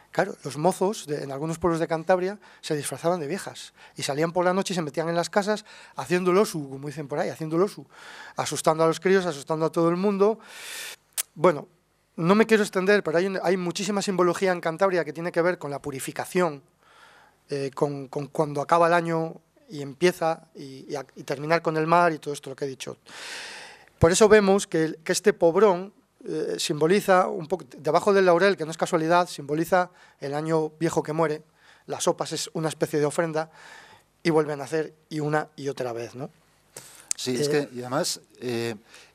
Claro, los mozos en algunos pueblos de Cantabria se disfrazaban de viejas y salían por la noche y se metían en las casas haciendo el osu, como dicen por ahí, haciendo el osu, asustando a los críos, asustando a todo el mundo. Bueno, no me quiero extender, pero hay muchísima simbología en Cantabria que tiene que ver con la purificación, con cuando acaba el año y empieza, y terminar con el mar y todo esto lo que he dicho. Por eso vemos que este pobrón simboliza un poco, debajo del laurel, que no es casualidad, simboliza el año viejo que muere, las sopas es una especie de ofrenda, y vuelve a nacer y una y otra vez, ¿no? Sí, es que, y además,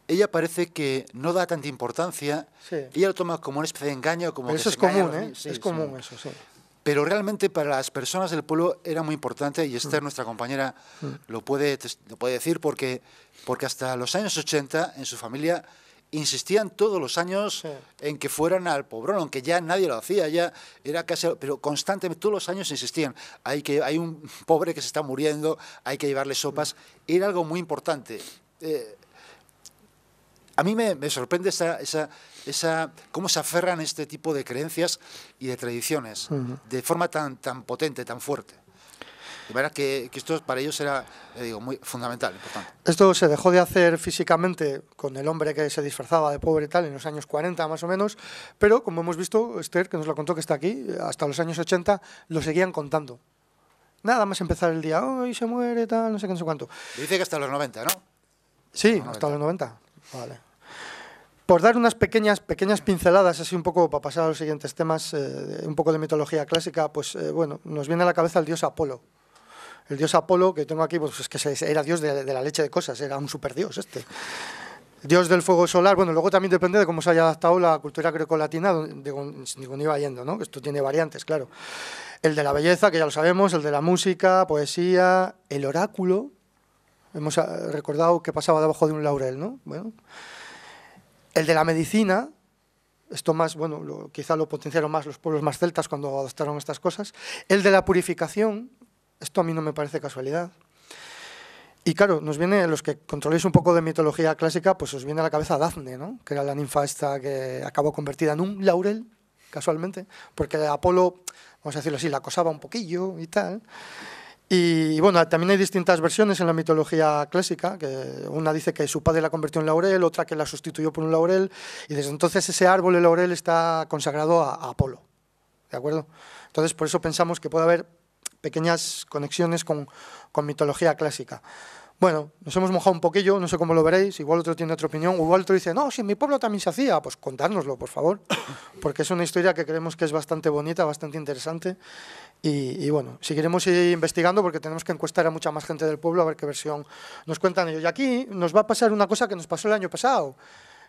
ella parece que no da tanta importancia, sí. Ella lo toma como una especie de engaño, como pero que eso es común, ¿eh? Sí, es común eso, sí. Pero realmente para las personas del pueblo era muy importante, y Esther, nuestra compañera, lo puede decir, porque hasta los años 80 en su familia insistían todos los años en que fueran al pobrón, aunque ya nadie lo hacía, ya era casi, pero constantemente, todos los años insistían, hay un pobre que se está muriendo, hay que llevarle sopas, era algo muy importante. A mí me sorprende cómo se aferran este tipo de creencias y de tradiciones de forma tan potente, tan fuerte. De manera que esto para ellos era, muy fundamental, importante. Esto se dejó de hacer físicamente con el hombre que se disfrazaba de pobre y tal en los años 40 más o menos, pero como hemos visto, Esther, que nos lo contó, que está aquí, hasta los años 80 lo seguían contando. Nada más empezar el día, hoy se muere, tal, no sé qué, no sé cuánto. Dice que hasta los 90, ¿no? Sí, hasta los 90. Vale. Por dar unas pequeñas pinceladas, así un poco para pasar a los siguientes temas, un poco de mitología clásica, pues bueno, nos viene a la cabeza el dios Apolo. El dios Apolo, que tengo aquí, pues es que era dios de la leche de cosas, era un superdios este. Dios del fuego solar, bueno, luego también depende de cómo se haya adaptado la cultura grecolatina, donde iba yendo, ¿no? Esto tiene variantes, claro. El de la belleza, que ya lo sabemos, el de la música, poesía, el oráculo. Hemos recordado que pasaba debajo de un laurel, ¿no? Bueno. El de la medicina, esto más, bueno, quizá lo potenciaron más los pueblos más celtas cuando adoptaron estas cosas. El de la purificación, esto a mí no me parece casualidad. Y claro, nos viene, los que controléis un poco de mitología clásica, pues os viene a la cabeza Dafne, ¿no? Que era la ninfa esta que acabó convertida en un laurel, casualmente, porque Apolo, vamos a decirlo así, la acosaba un poquillo y tal. Y bueno, también hay distintas versiones en la mitología clásica, que una dice que su padre la convirtió en laurel, otra que la sustituyó por un laurel, y desde entonces ese árbol, el laurel, está consagrado a Apolo, ¿de acuerdo? Entonces por eso pensamos que puede haber pequeñas conexiones con mitología clásica. Bueno, nos hemos mojado un poquillo, no sé cómo lo veréis, igual otro tiene otra opinión, igual otro dice, no, si en mi pueblo también se hacía, pues contárnoslo, por favor, porque es una historia que creemos que es bastante bonita, bastante interesante, y bueno, seguiremos investigando porque tenemos que encuestar a mucha más gente del pueblo a ver qué versión nos cuentan ellos. Y aquí nos va a pasar una cosa que nos pasó el año pasado,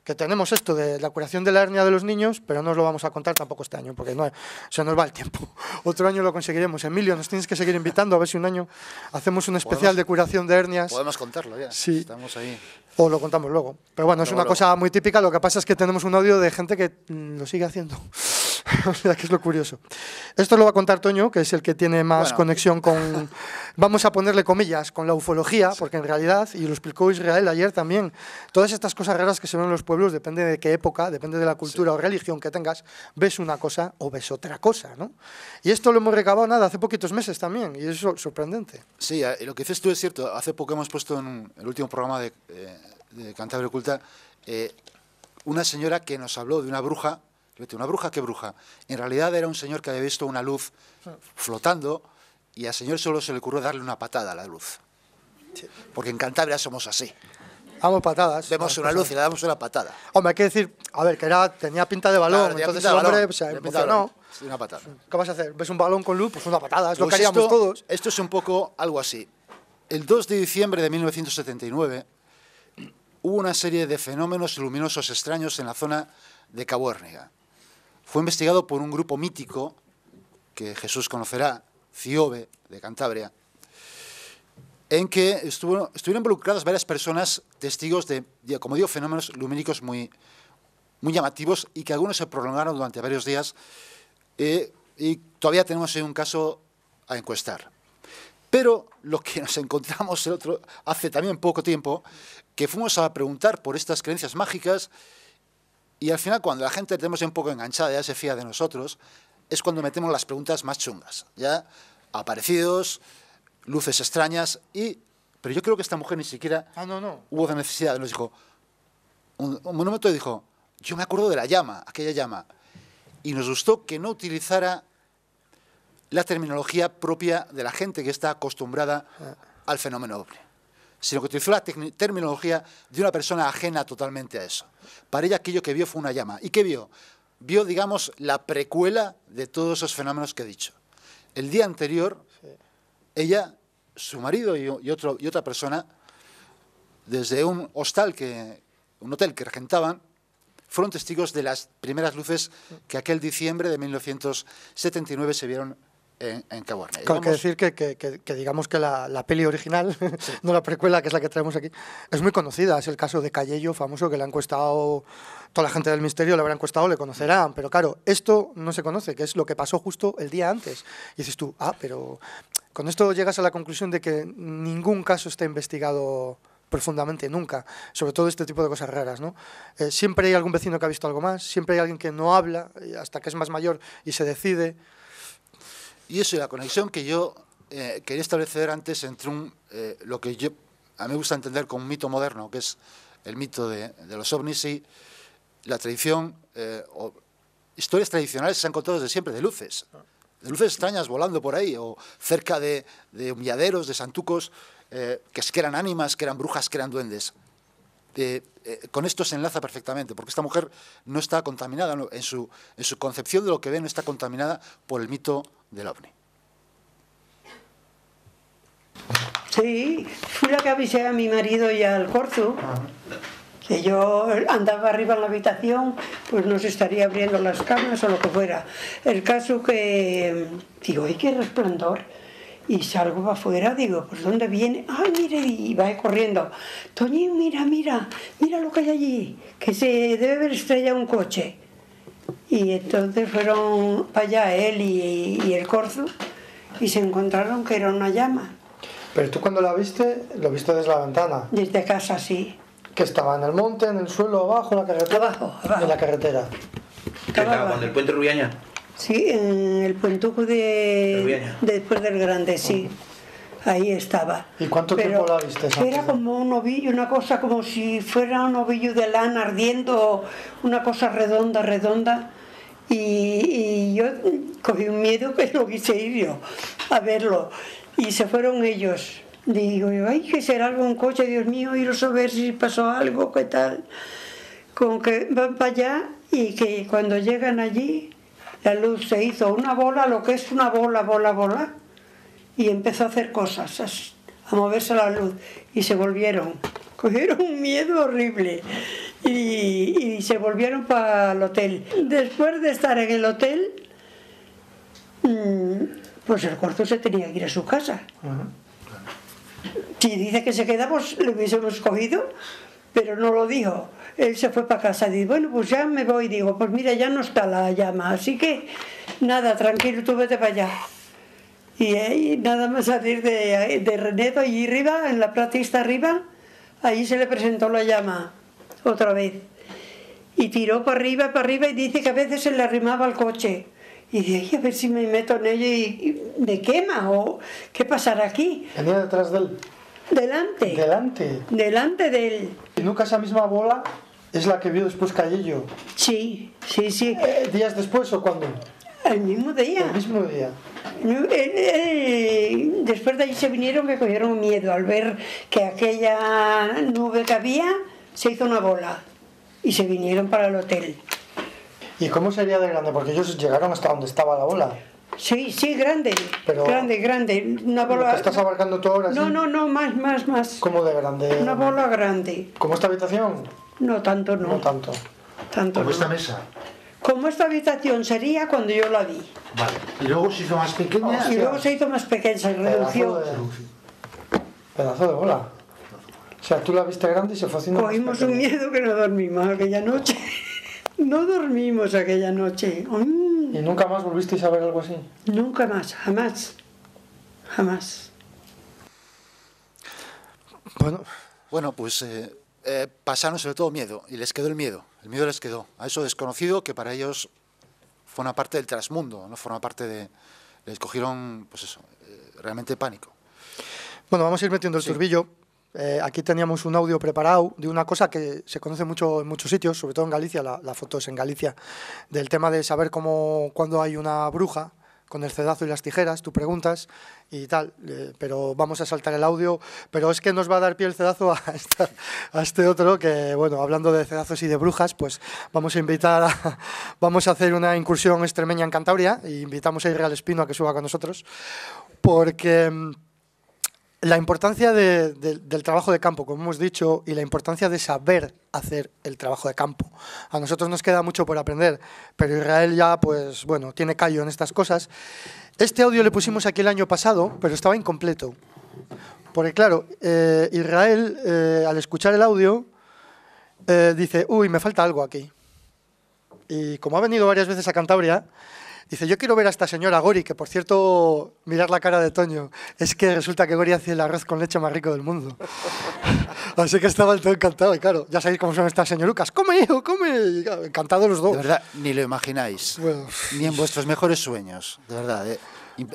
que tenemos esto de la curación de la hernia de los niños, pero no os lo vamos a contar tampoco este año, porque no, se nos va el tiempo. Otro año lo conseguiremos. Emilio, nos tienes que seguir invitando, a ver si un año hacemos un especial de curación de hernias. Podemos contarlo ya, sí. Estamos ahí. O lo contamos luego. Pero bueno, es una cosa muy típica, lo que pasa es que tenemos un audio de gente que lo sigue haciendo. O sea, que es lo curioso. Esto lo va a contar Toño, que es el que tiene más conexión con, vamos a ponerle comillas, con la ufología, porque en realidad, y lo explicó Israel ayer también, todas estas cosas raras que se ven en los pueblos, depende de qué época, depende de la cultura o religión que tengas, ves una cosa o ves otra cosa, ¿no? Y esto lo hemos recabado, hace poquitos meses también, y es sorprendente. Sí, lo que dices tú es cierto. Hace poco hemos puesto en el último programa de Cantabria Oculta una señora que nos habló de una bruja. ¿Una bruja? ¿Qué bruja? En realidad era un señor que había visto una luz flotando y al señor solo se le ocurrió darle una patada a la luz. Porque en Cantabria somos así. Damos patadas. Vemos una luz y le damos una patada. Hombre, hay que decir, a ver, que tenía pinta de balón, claro, entonces el hombre se emocionó. Una patada. ¿Qué vas a hacer? ¿Ves un balón con luz? Pues una patada, es lo que haríamos todos. Esto es un poco algo así. El 2 de diciembre de 1979 hubo una serie de fenómenos luminosos extraños en la zona de Cabo Hérnega. Fue investigado por un grupo mítico que Jesús conocerá, CIOBE, de Cantabria, en que estuvieron involucradas varias personas, testigos de, como digo, fenómenos lumínicos muy llamativos y que algunos se prolongaron durante varios días y todavía tenemos un caso a encuestar. Pero lo que nos encontramos hace también poco tiempo, que fuimos a preguntar por estas creencias mágicas. Y al final, cuando la gente tenemos un poco enganchada, ya se fía de nosotros, es cuando metemos las preguntas más chungas. Ya aparecidos, luces extrañas, pero yo creo que esta mujer ni siquiera hubo de necesidad. Nos dijo, un momento dijo, yo me acuerdo de la llama, aquella llama, y nos gustó que no utilizara la terminología propia de la gente que está acostumbrada al fenómeno ovni, sino que utilizó la terminología de una persona ajena totalmente a eso. Para ella aquello que vio fue una llama. ¿Y qué vio? Vio, digamos, la precuela de todos esos fenómenos que he dicho. El día anterior, ella, su marido y otra persona, desde un hotel que regentaban, fueron testigos de las primeras luces que aquel diciembre de 1979 se vieron en Cabo Hérnega. Claro, hay que decir que digamos que la peli original, no la precuela, que es la que traemos aquí, es muy conocida. Es el caso de Callello, famoso, que le han encuestado, toda la gente del misterio le habrá encuestado, le conocerán. Pero claro, esto no se conoce, que es lo que pasó justo el día antes. Y dices tú, pero con esto llegas a la conclusión de que ningún caso está investigado profundamente nunca, sobre todo este tipo de cosas raras, ¿no? Siempre hay algún vecino que ha visto algo más, siempre hay alguien que no habla hasta que es más mayor y se decide. Y eso, y la conexión que yo quería establecer antes entre lo que a mí me gusta entender como un mito moderno, que es el mito de los ovnis, y la tradición, o historias tradicionales que se han contado desde siempre, de luces extrañas volando por ahí, o cerca de humilladeros, de santucos, que eran ánimas, que eran brujas, que eran duendes. Con esto se enlaza perfectamente, porque esta mujer no está contaminada, en su concepción de lo que ve no está contaminada por el mito del ovni. Sí, fui la que avisé a mi marido y al Corzo, que yo andaba arriba en la habitación, pues nos estaría abriendo las camas o lo que fuera. El caso que digo, ¡ay, qué resplandor! Y salgo para afuera, digo, pues ¿dónde viene? ¡Ay, mire! Y va corriendo. Toñín, mira lo que hay allí, que se debe haber estrellado un coche. Y entonces fueron para allá él y el Corzo y se encontraron que era una llama. Pero tú cuando la viste, lo viste desde la ventana. Desde casa, sí. ¿Que estaba en el monte, en el suelo, abajo, en la carretera? Abajo. En la carretera. ¿Estaba cuando el puente Rubiaña? Sí, en el puentuco después del Grande, sí. Ahí estaba. ¿Y cuánto tiempo la viste? Era como un ovillo, una cosa como si fuera un ovillo de lana ardiendo, una cosa redonda. Y yo cogí un miedo que no quise ir yo a verlo. Y se fueron ellos. Digo yo, ay, que será algo un coche, Dios mío, iros a ver si pasó algo, qué tal. Como que van para allá y que cuando llegan allí, la luz se hizo una bola, lo que es una bola, y empezó a hacer cosas, a moverse la luz, y se volvieron. Cogieron un miedo horrible y se volvieron para el hotel. Después de estar en el hotel, pues el Corzo se tenía que ir a su casa. Si dice que se queda, pues lo hubiésemos cogido, pero no lo dijo. Él se fue para casa y dice, bueno, pues ya me voy. Digo, pues mira, ya no está la llama, así que nada, tranquilo, tú vete para allá. Y nada más salir de Renedo, allí arriba, en la platista arriba, allí se le presentó la llama otra vez. Y tiró para arriba y dice que a veces se le arrimaba al coche. Y dije, a ver si me meto en ello y me quema, o qué pasará aquí. ¿Venía detrás de él? Delante. ¿Delante? Delante de él. ¿Y nunca esa misma bola es la que vio después Cayello? Sí. ¿Días después o cuándo? El mismo día. El mismo día. Después de allí se vinieron que cogieron miedo al ver que aquella nube que había se hizo una bola y se vinieron para el hotel. ¿Y cómo sería de grande? Porque ellos llegaron hasta donde estaba la bola. Sí, grande. Pero grande. Una bola. ¿Te estás abarcando tú ahora? No, más. ¿Cómo de grande? Una bola grande. ¿Como esta habitación? No tanto, no. No tanto. ¿Como esta mesa? Como esta habitación sería cuando yo la vi. Vale. ¿Y luego se hizo más pequeña? Y luego se hizo más pequeña, se redució. Pedazo de bola. O sea, tú la viste grande y se fue haciendo. Cogimos un miedo que no dormimos aquella noche. No dormimos aquella noche. ¿Y nunca más volvisteis a ver algo así? Nunca más, jamás. Bueno, pues pasaron sobre todo miedo, y les quedó el miedo les quedó, a eso desconocido que para ellos forma parte del trasmundo, no forma parte de... Les cogieron, pues eso, realmente pánico. Bueno, vamos a ir metiendo el turbillo. Aquí teníamos un audio preparado de una cosa que se conoce mucho en muchos sitios, sobre todo en Galicia, la foto es en Galicia, del tema de saber cuando hay una bruja, con el cedazo y las tijeras, tú preguntas y tal, pero vamos a saltar el audio, pero es que nos va a dar pie el cedazo a este otro, que bueno, hablando de cedazos y de brujas, pues vamos a hacer una incursión extremeña en Cantabria, e invitamos a Israel Espino a que suba con nosotros, porque la importancia del trabajo de campo, como hemos dicho, y la importancia de saber hacer el trabajo de campo. A nosotros nos queda mucho por aprender, pero Israel ya, pues bueno, tiene callo en estas cosas. Este audio le pusimos aquí el año pasado, pero estaba incompleto. Porque claro, Israel, al escuchar el audio, dice, uy, me falta algo aquí. Y como ha venido varias veces a Cantabria, dice, yo quiero ver a esta señora Gori, que por cierto, mirar la cara de Toño, es que resulta que Gori hace el arroz con leche más rico del mundo. Así que estaba todo encantado, y claro, ya sabéis cómo son estas señorucas. ¡Come, hijo, come! Y, claro, encantados los dos. De verdad, ni lo imagináis. Bueno, ni en vuestros mejores sueños. De verdad,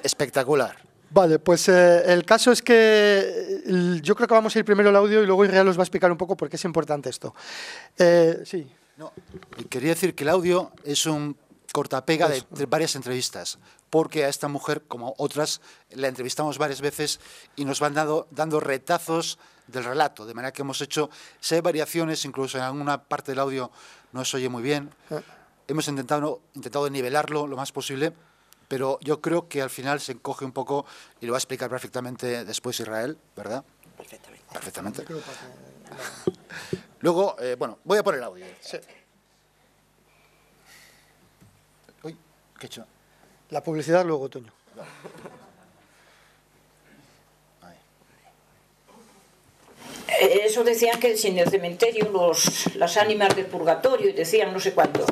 espectacular. Vale, pues el caso es que yo creo que vamos a ir primero al audio y luego Israel os va a explicar un poco por qué es importante esto. Sí. No, quería decir que el audio es un cortapega de varias entrevistas, porque a esta mujer, como otras, la entrevistamos varias veces y nos van dando retazos del relato, de manera que hemos hecho 6 variaciones, incluso en alguna parte del audio no se oye muy bien. Hemos intentado nivelarlo lo más posible, pero yo creo que al final se encoge un poco y lo va a explicar perfectamente después Israel, ¿verdad? Perfectamente. Luego, bueno, voy a poner el audio. Sí. Uy, ¿qué he hecho? La publicidad luego, Toño. Eso decían que en el cementerio las ánimas del purgatorio, y decían no sé cuánto.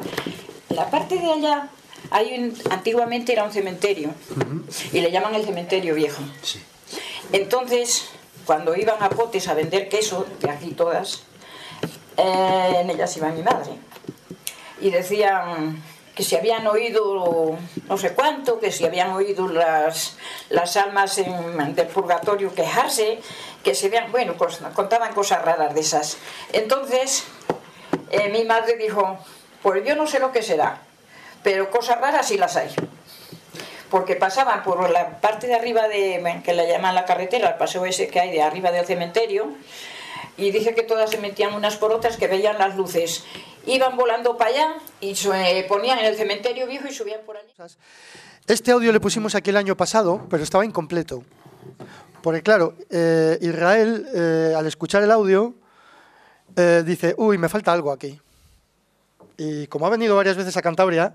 La parte de allá, antiguamente era un cementerio, y le llaman el cementerio viejo. Sí. Entonces, cuando iban a Potes a vender queso, de aquí todas, en ellas iba mi madre, y decían que si habían oído no sé cuánto, que si habían oído las almas del purgatorio quejarse, que se vean, bueno, contaban cosas raras de esas. Entonces, mi madre dijo, pues yo no sé lo que será, pero cosas raras sí las hay. Porque pasaban por la parte de arriba que la llaman la carretera, el paseo ese que hay de arriba del cementerio, y dice que todas se metían unas por otras, que veían las luces. Iban volando para allá y se ponían en el cementerio viejo y subían por allí. Este audio le pusimos aquí el año pasado, pero estaba incompleto. Porque claro, Israel, al escuchar el audio, dice, uy, me falta algo aquí. Y como ha venido varias veces a Cantabria,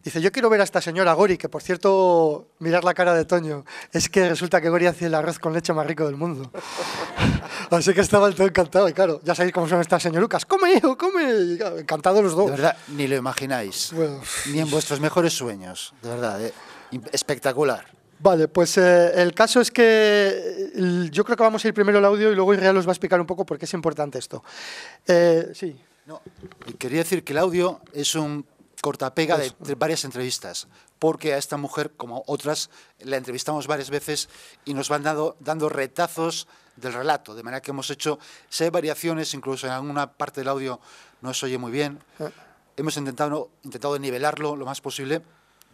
Dice, yo quiero ver a esta señora Gori, que por cierto, mirar la cara de Toño, es que resulta que Gori hace el arroz con leche más rico del mundo. Así que estaba el todo encantado, y claro, ya sabéis cómo son estas señorucas. ¡Come, hijo, come! Y, claro, encantados los dos. De verdad, ni lo imagináis. Bueno. Ni en vuestros mejores sueños. De verdad, espectacular. Vale, pues el caso es que yo creo que vamos a ir primero al audio y luego Israel os va a explicar un poco por qué es importante esto. Sí. No, y quería decir que el audio es un cortapega de varias entrevistas, porque a esta mujer, como otras, la entrevistamos varias veces y nos van dando retazos del relato, de manera que hemos hecho 6 variaciones, incluso en alguna parte del audio no se oye muy bien. Hemos intentado nivelarlo lo más posible,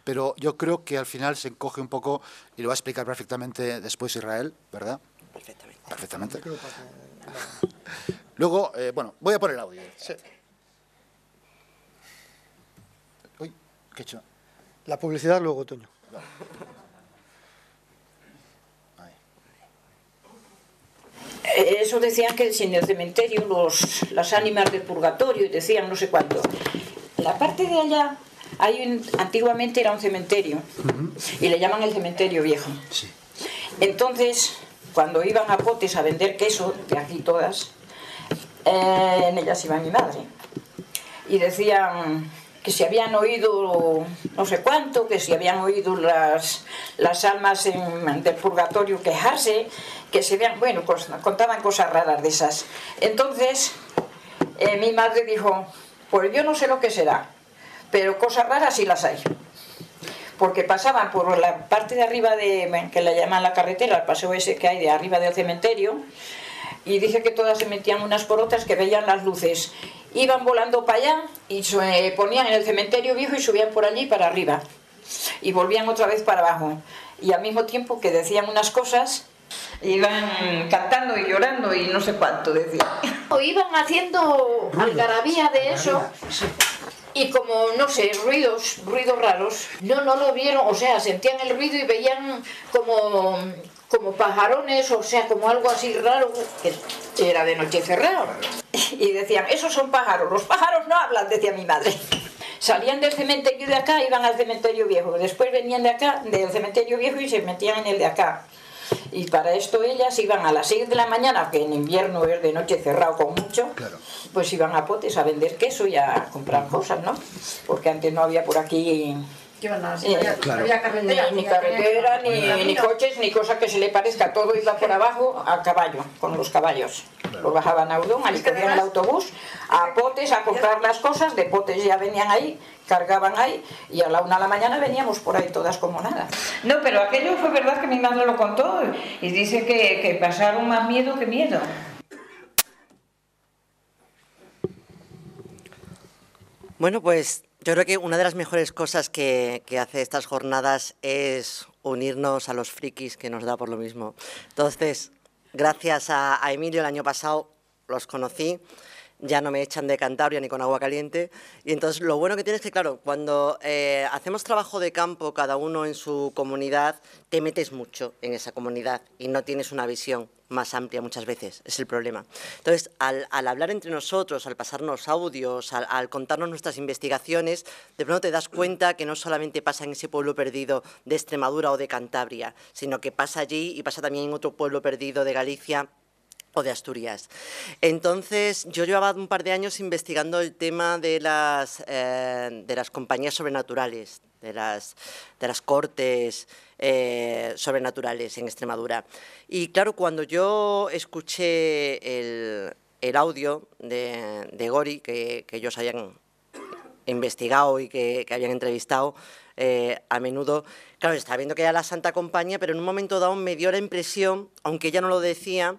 pero yo creo que al final se encoge un poco y lo va a explicar perfectamente después Israel, ¿verdad? Perfectamente. Perfectamente. Luego, bueno, voy a poner el audio. Sí. Uy, ¿qué he hecho? La publicidad luego, Toño. Eso decían que en el cementerio las ánimas del purgatorio, decían no sé cuánto. En la parte de allá, antiguamente era un cementerio, y le llaman el cementerio viejo. Sí. Entonces, cuando iban a Potes a vender queso, de aquí todas, en ellas iba mi madre. Y decían que si habían oído no sé cuánto, que si habían oído las almas del purgatorio quejarse, que se vean, bueno, contaban cosas raras de esas. Entonces, mi madre dijo, pues yo no sé lo que será, pero cosas raras sí las hay. Porque pasaban por la parte de arriba que la llaman la carretera, el paseo ese que hay de arriba del cementerio, y dice que todas se metían unas por otras, que veían las luces. Iban volando para allá y se ponían en el cementerio viejo y subían por allí para arriba. Y volvían otra vez para abajo. Y al mismo tiempo que decían unas cosas, iban cantando y llorando y no sé cuánto decían. O iban haciendo algarabía de eso. Y como, no sé, ruidos raros. No lo vieron, o sea, sentían el ruido y veían como pajarones, o sea, como algo así raro, que era de noche cerrado. Y decían, esos son pájaros, los pájaros no hablan, decía mi madre. Salían del cementerio de acá, iban al cementerio viejo, después venían de acá, del cementerio viejo, y se metían en el de acá. Y para esto ellas iban a las 6 de la mañana, que en invierno es de noche cerrado con mucho, claro. Pues iban a Potes a vender queso y a comprar cosas, ¿no? Porque antes no había por aquí... Había carretera, ni carretera, ni coches, ni cosa que se le parezca. Todo iba por abajo a caballo, con los caballos. Los bajaban a Udón, allí cogían el autobús, a Potes a comprar las cosas, de Potes ya venían ahí, cargaban ahí, y a la 1 de la mañana veníamos por ahí todas como nada. No, pero aquello fue verdad que mi madre lo contó, y dice que pasaron más miedo que miedo. Bueno, pues yo creo que una de las mejores cosas que hace estas jornadas es unirnos a los frikis que nos da por lo mismo. Entonces, gracias a Emilio, el año pasado los conocí, ya no me echan de Cantabria ni con agua caliente. Y entonces lo bueno que tiene es que, claro, cuando hacemos trabajo de campo, cada uno en su comunidad, te metes mucho en esa comunidad y no tienes una visión más amplia muchas veces, es el problema. Entonces, al hablar entre nosotros, al pasarnos audios, al contarnos nuestras investigaciones, de pronto te das cuenta que no solamente pasa en ese pueblo perdido de Extremadura o de Cantabria, sino que pasa allí y pasa también en otro pueblo perdido de Galicia o de Asturias. Entonces, yo llevaba un par de años investigando el tema de las compañías sobrenaturales, de las cortes sobrenaturales en Extremadura. Y claro, cuando yo escuché el audio de Gori, que ellos habían investigado y que habían entrevistado a menudo, claro, estaba viendo que era la Santa Compañía, pero en un momento dado me dio la impresión, aunque ella no lo decía,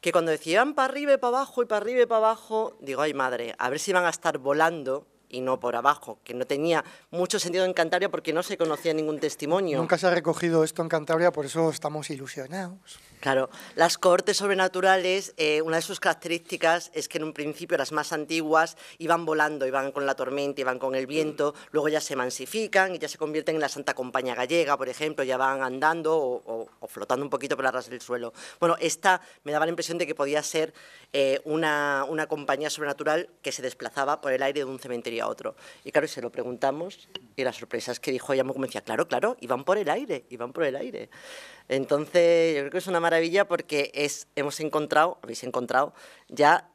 que cuando decían para arriba y para abajo y para arriba y para abajo, digo, ay madre, a ver si van a estar volando y no por abajo, que no tenía mucho sentido en Cantabria porque no se conocía ningún testimonio. Nunca se ha recogido esto en Cantabria, por eso estamos ilusionados. Claro, las cohortes sobrenaturales, una de sus características es que en un principio las más antiguas iban volando, iban con la tormenta, iban con el viento, luego ya se mansifican y ya se convierten en la Santa Compañía Gallega, por ejemplo, ya van andando o flotando un poquito por la ras del suelo. Bueno, esta me daba la impresión de que podía ser una compañía sobrenatural que se desplazaba por el aire de un cementerio había otro. Y claro, se lo preguntamos y la sorpresa es que dijo, ella me decía, claro, claro, iban por el aire, iban por el aire. Entonces, yo creo que es una maravilla porque habéis encontrado ya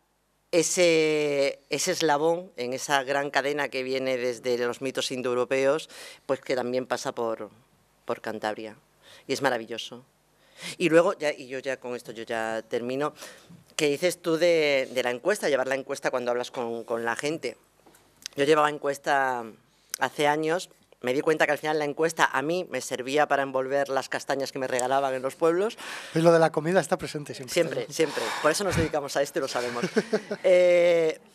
ese eslabón en esa gran cadena que viene desde los mitos indoeuropeos, pues que también pasa por Cantabria. Y es maravilloso. Y luego, con esto yo ya termino, que dices tú de la encuesta, llevar la encuesta cuando hablas con la gente. Yo llevaba encuesta hace años, me di cuenta que al final la encuesta a mí me servía para envolver las castañas que me regalaban en los pueblos. Y lo de la comida está presente siempre. Siempre, siempre. Por eso nos dedicamos a esto y lo sabemos.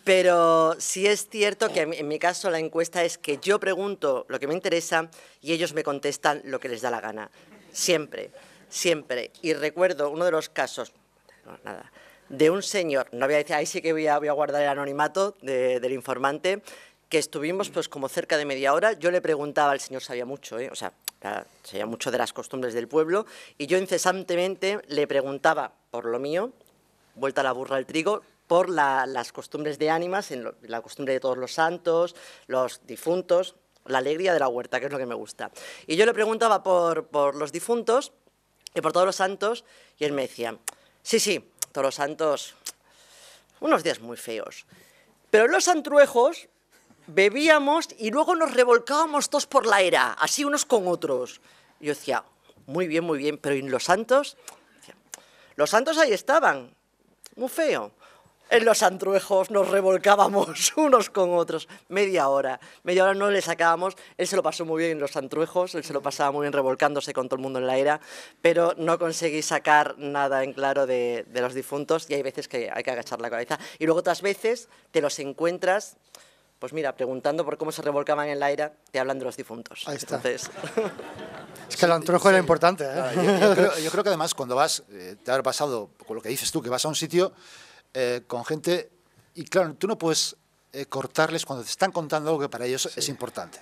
Pero sí es cierto que en mi caso la encuesta es que yo pregunto lo que me interesa y ellos me contestan lo que les da la gana. Siempre, siempre. Y recuerdo uno de los casos, de un señor, no voy a decir, ahí sí que voy a guardar el anonimato del informante, que estuvimos pues como cerca de media hora. Yo le preguntaba, el señor sabía mucho, o sea, sabía mucho de las costumbres del pueblo, y yo incesantemente le preguntaba por lo mío, vuelta a la burra al trigo, por las costumbres de ánimas, la costumbre de todos los santos, los difuntos, la alegría de la huerta, que es lo que me gusta. Y yo le preguntaba por los difuntos y por todos los santos, y él me decía, sí, todos los santos, unos días muy feos. Pero en los Santruejos bebíamos y luego nos revolcábamos todos por la era, así unos con otros. Y yo decía, muy bien, pero ¿y los santos? Decía, los santos ahí estaban, muy feo. En los Santruejos nos revolcábamos unos con otros, media hora no le sacábamos. Él se lo pasó muy bien en los Santruejos, él se lo pasaba muy bien revolcándose con todo el mundo en la era, pero no conseguí sacar nada en claro de los difuntos, y hay veces que hay que agachar la cabeza. Y luego otras veces te los encuentras, pues mira, preguntando por cómo se revolcaban en la era, te hablan de los difuntos. Ahí está. Entonces... Es que el antrojo era importante, ¿eh? Claro, yo creo que además cuando vas, te habrá pasado con lo que dices tú, que vas a un sitio con gente, y claro, tú no puedes cortarles cuando te están contando algo que para ellos es importante.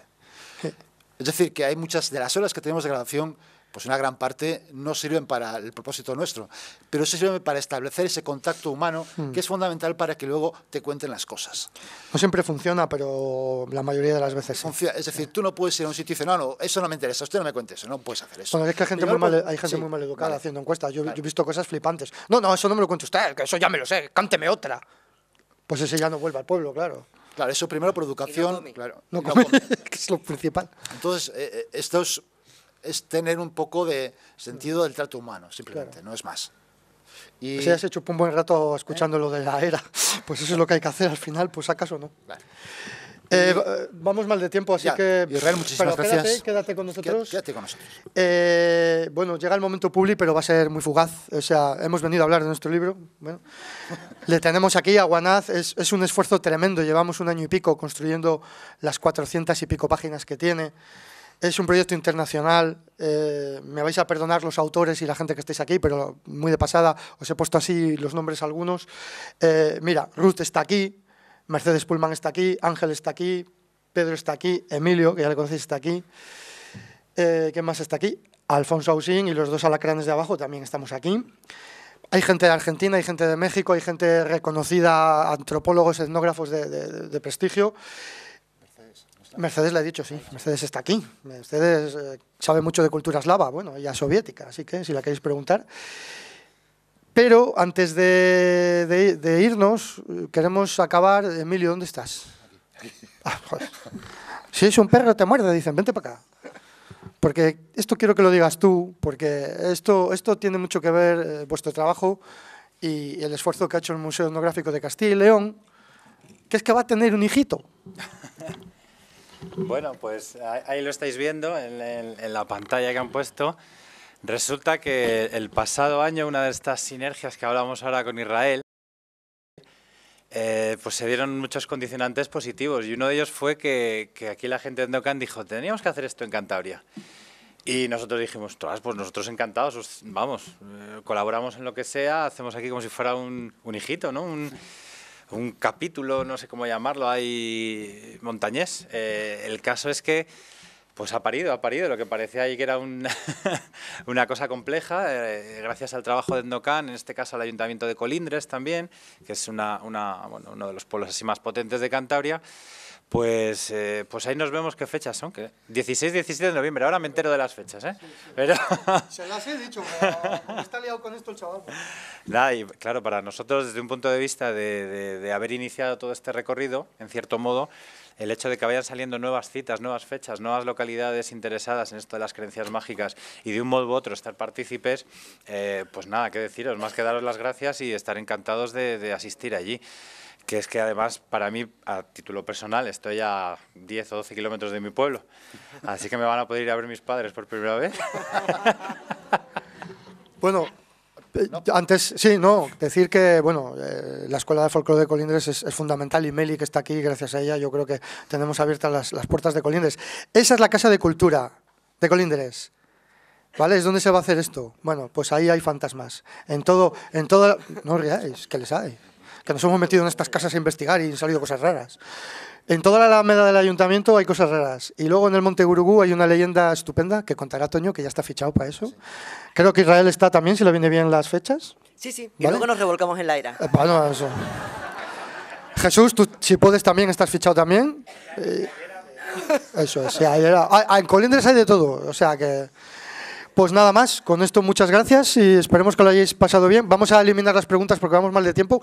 Es decir, que hay muchas de las horas que tenemos de grabación, pues una gran parte no sirven para el propósito nuestro, pero sí sirven para establecer ese contacto humano que es fundamental para que luego te cuenten las cosas. No siempre funciona, pero la mayoría de las veces sí. Es decir, tú no puedes ir a un sitio y decir, no, eso no me interesa, usted no me cuente eso, no puedes hacer eso. Bueno, es que hay gente muy mal educada haciendo encuestas. Yo he visto cosas flipantes. No, eso no me lo cuente usted, que eso ya me lo sé, cánteme otra. Pues ese ya no vuelve al pueblo, claro. Claro, eso primero por educación. Claro, no come, que es lo principal. Entonces, esto es tener un poco de sentido del trato humano, simplemente, claro. No es más. Y si has hecho un buen rato escuchando lo de la era, pues eso es lo que hay que hacer al final, pues acaso no. Claro. Vamos mal de tiempo, así que... Israel, muchísimas gracias. Quédate con nosotros. Quédate con nosotros. Bueno, llega el momento publi, pero va a ser muy fugaz. O sea, hemos venido a hablar de nuestro libro. Bueno, le tenemos aquí a Guanaz. Es un esfuerzo tremendo. Llevamos 1 año y pico construyendo las 400 y pico páginas que tiene. Es un proyecto internacional. Me vais a perdonar los autores y la gente que estáis aquí, pero muy de pasada os he puesto así los nombres algunos. Mira, Ruth está aquí. Mercedes Pullman está aquí, Ángel está aquí, Pedro está aquí, Emilio, que ya le conocéis, está aquí. ¿Quién más está aquí? Alfonso Ausín y los 2 alacranes de abajo también estamos aquí. Hay gente de Argentina, hay gente de México, hay gente reconocida, antropólogos, etnógrafos de prestigio. Mercedes le he dicho, sí, Mercedes está aquí. Mercedes sabe mucho de cultura eslava, bueno, ya soviética, así que si la queréis preguntar. Pero antes de irnos, queremos acabar. Emilio, ¿dónde estás? Ah, joder. Si es un perro te muerde, dicen, vente para acá. Porque esto quiero que lo digas tú, porque esto tiene mucho que ver vuestro trabajo y el esfuerzo que ha hecho el Museo Etnográfico de Castilla y León, que es que va a tener un hijito. Bueno, pues ahí lo estáis viendo en la pantalla que han puesto. Resulta que el pasado año, una de estas sinergias que hablamos ahora con Israel, pues se dieron muchos condicionantes positivos, y uno de ellos fue que aquí la gente de Endocan dijo, teníamos que hacer esto en Cantabria. Y nosotros dijimos, pues nosotros encantados, vamos, colaboramos en lo que sea, hacemos aquí como si fuera un hijito, ¿no? Un capítulo, no sé cómo llamarlo, ahí montañés. El caso es que Pues ha parido. Lo que parecía ahí que era una cosa compleja, gracias al trabajo de Endocan, en este caso al Ayuntamiento de Colindres también, que es uno de los pueblos así más potentes de Cantabria. Pues ahí nos vemos qué fechas son, que 16, 17 de noviembre, ahora me entero de las fechas, ¿eh? Pero... Se las he dicho, está liado con esto el chaval. Nada, y claro, para nosotros desde un punto de vista de haber iniciado todo este recorrido, en cierto modo, el hecho de que vayan saliendo nuevas citas, nuevas fechas, nuevas localidades interesadas en esto de las creencias mágicas y de un modo u otro estar partícipes, pues nada, qué deciros, más que daros las gracias y estar encantados de asistir allí. Que es que además, para mí, a título personal, estoy a 10 o 12 kilómetros de mi pueblo, así que me van a poder ir a ver mis padres por primera vez. Bueno, antes, sí, no, decir que, bueno, la Escuela de Folclore de Colindres es fundamental y Meli, que está aquí, gracias a ella, yo creo que tenemos abiertas las puertas de Colindres. Esa es la Casa de Cultura de Colindres. ¿Vale? ¿Es donde se va a hacer esto? Bueno, pues ahí hay fantasmas. En todo, no os riáis, que les hay. Que nos hemos metido en estas casas a investigar y han salido cosas raras. En toda la alameda del ayuntamiento hay cosas raras. Y luego en el Monte Gurugú hay una leyenda estupenda que contará Toño, que ya está fichado para eso. Sí. Creo que Israel está también, si le viene bien las fechas. Sí, sí, y ¿vale? luego nos revolcamos en la era. Bueno, eso. Jesús, tú si puedes también, estás fichado también. Eso es, sí, en Colindres hay de todo, o sea que... Pues nada más, con esto muchas gracias y esperemos que lo hayáis pasado bien. Vamos a eliminar las preguntas porque vamos mal de tiempo.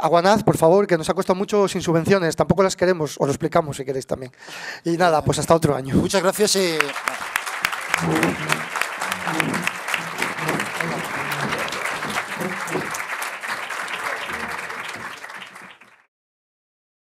Aguanad, por favor, que nos ha costado mucho sin subvenciones, tampoco las queremos, os lo explicamos si queréis también. Y nada, pues hasta otro año. Muchas gracias.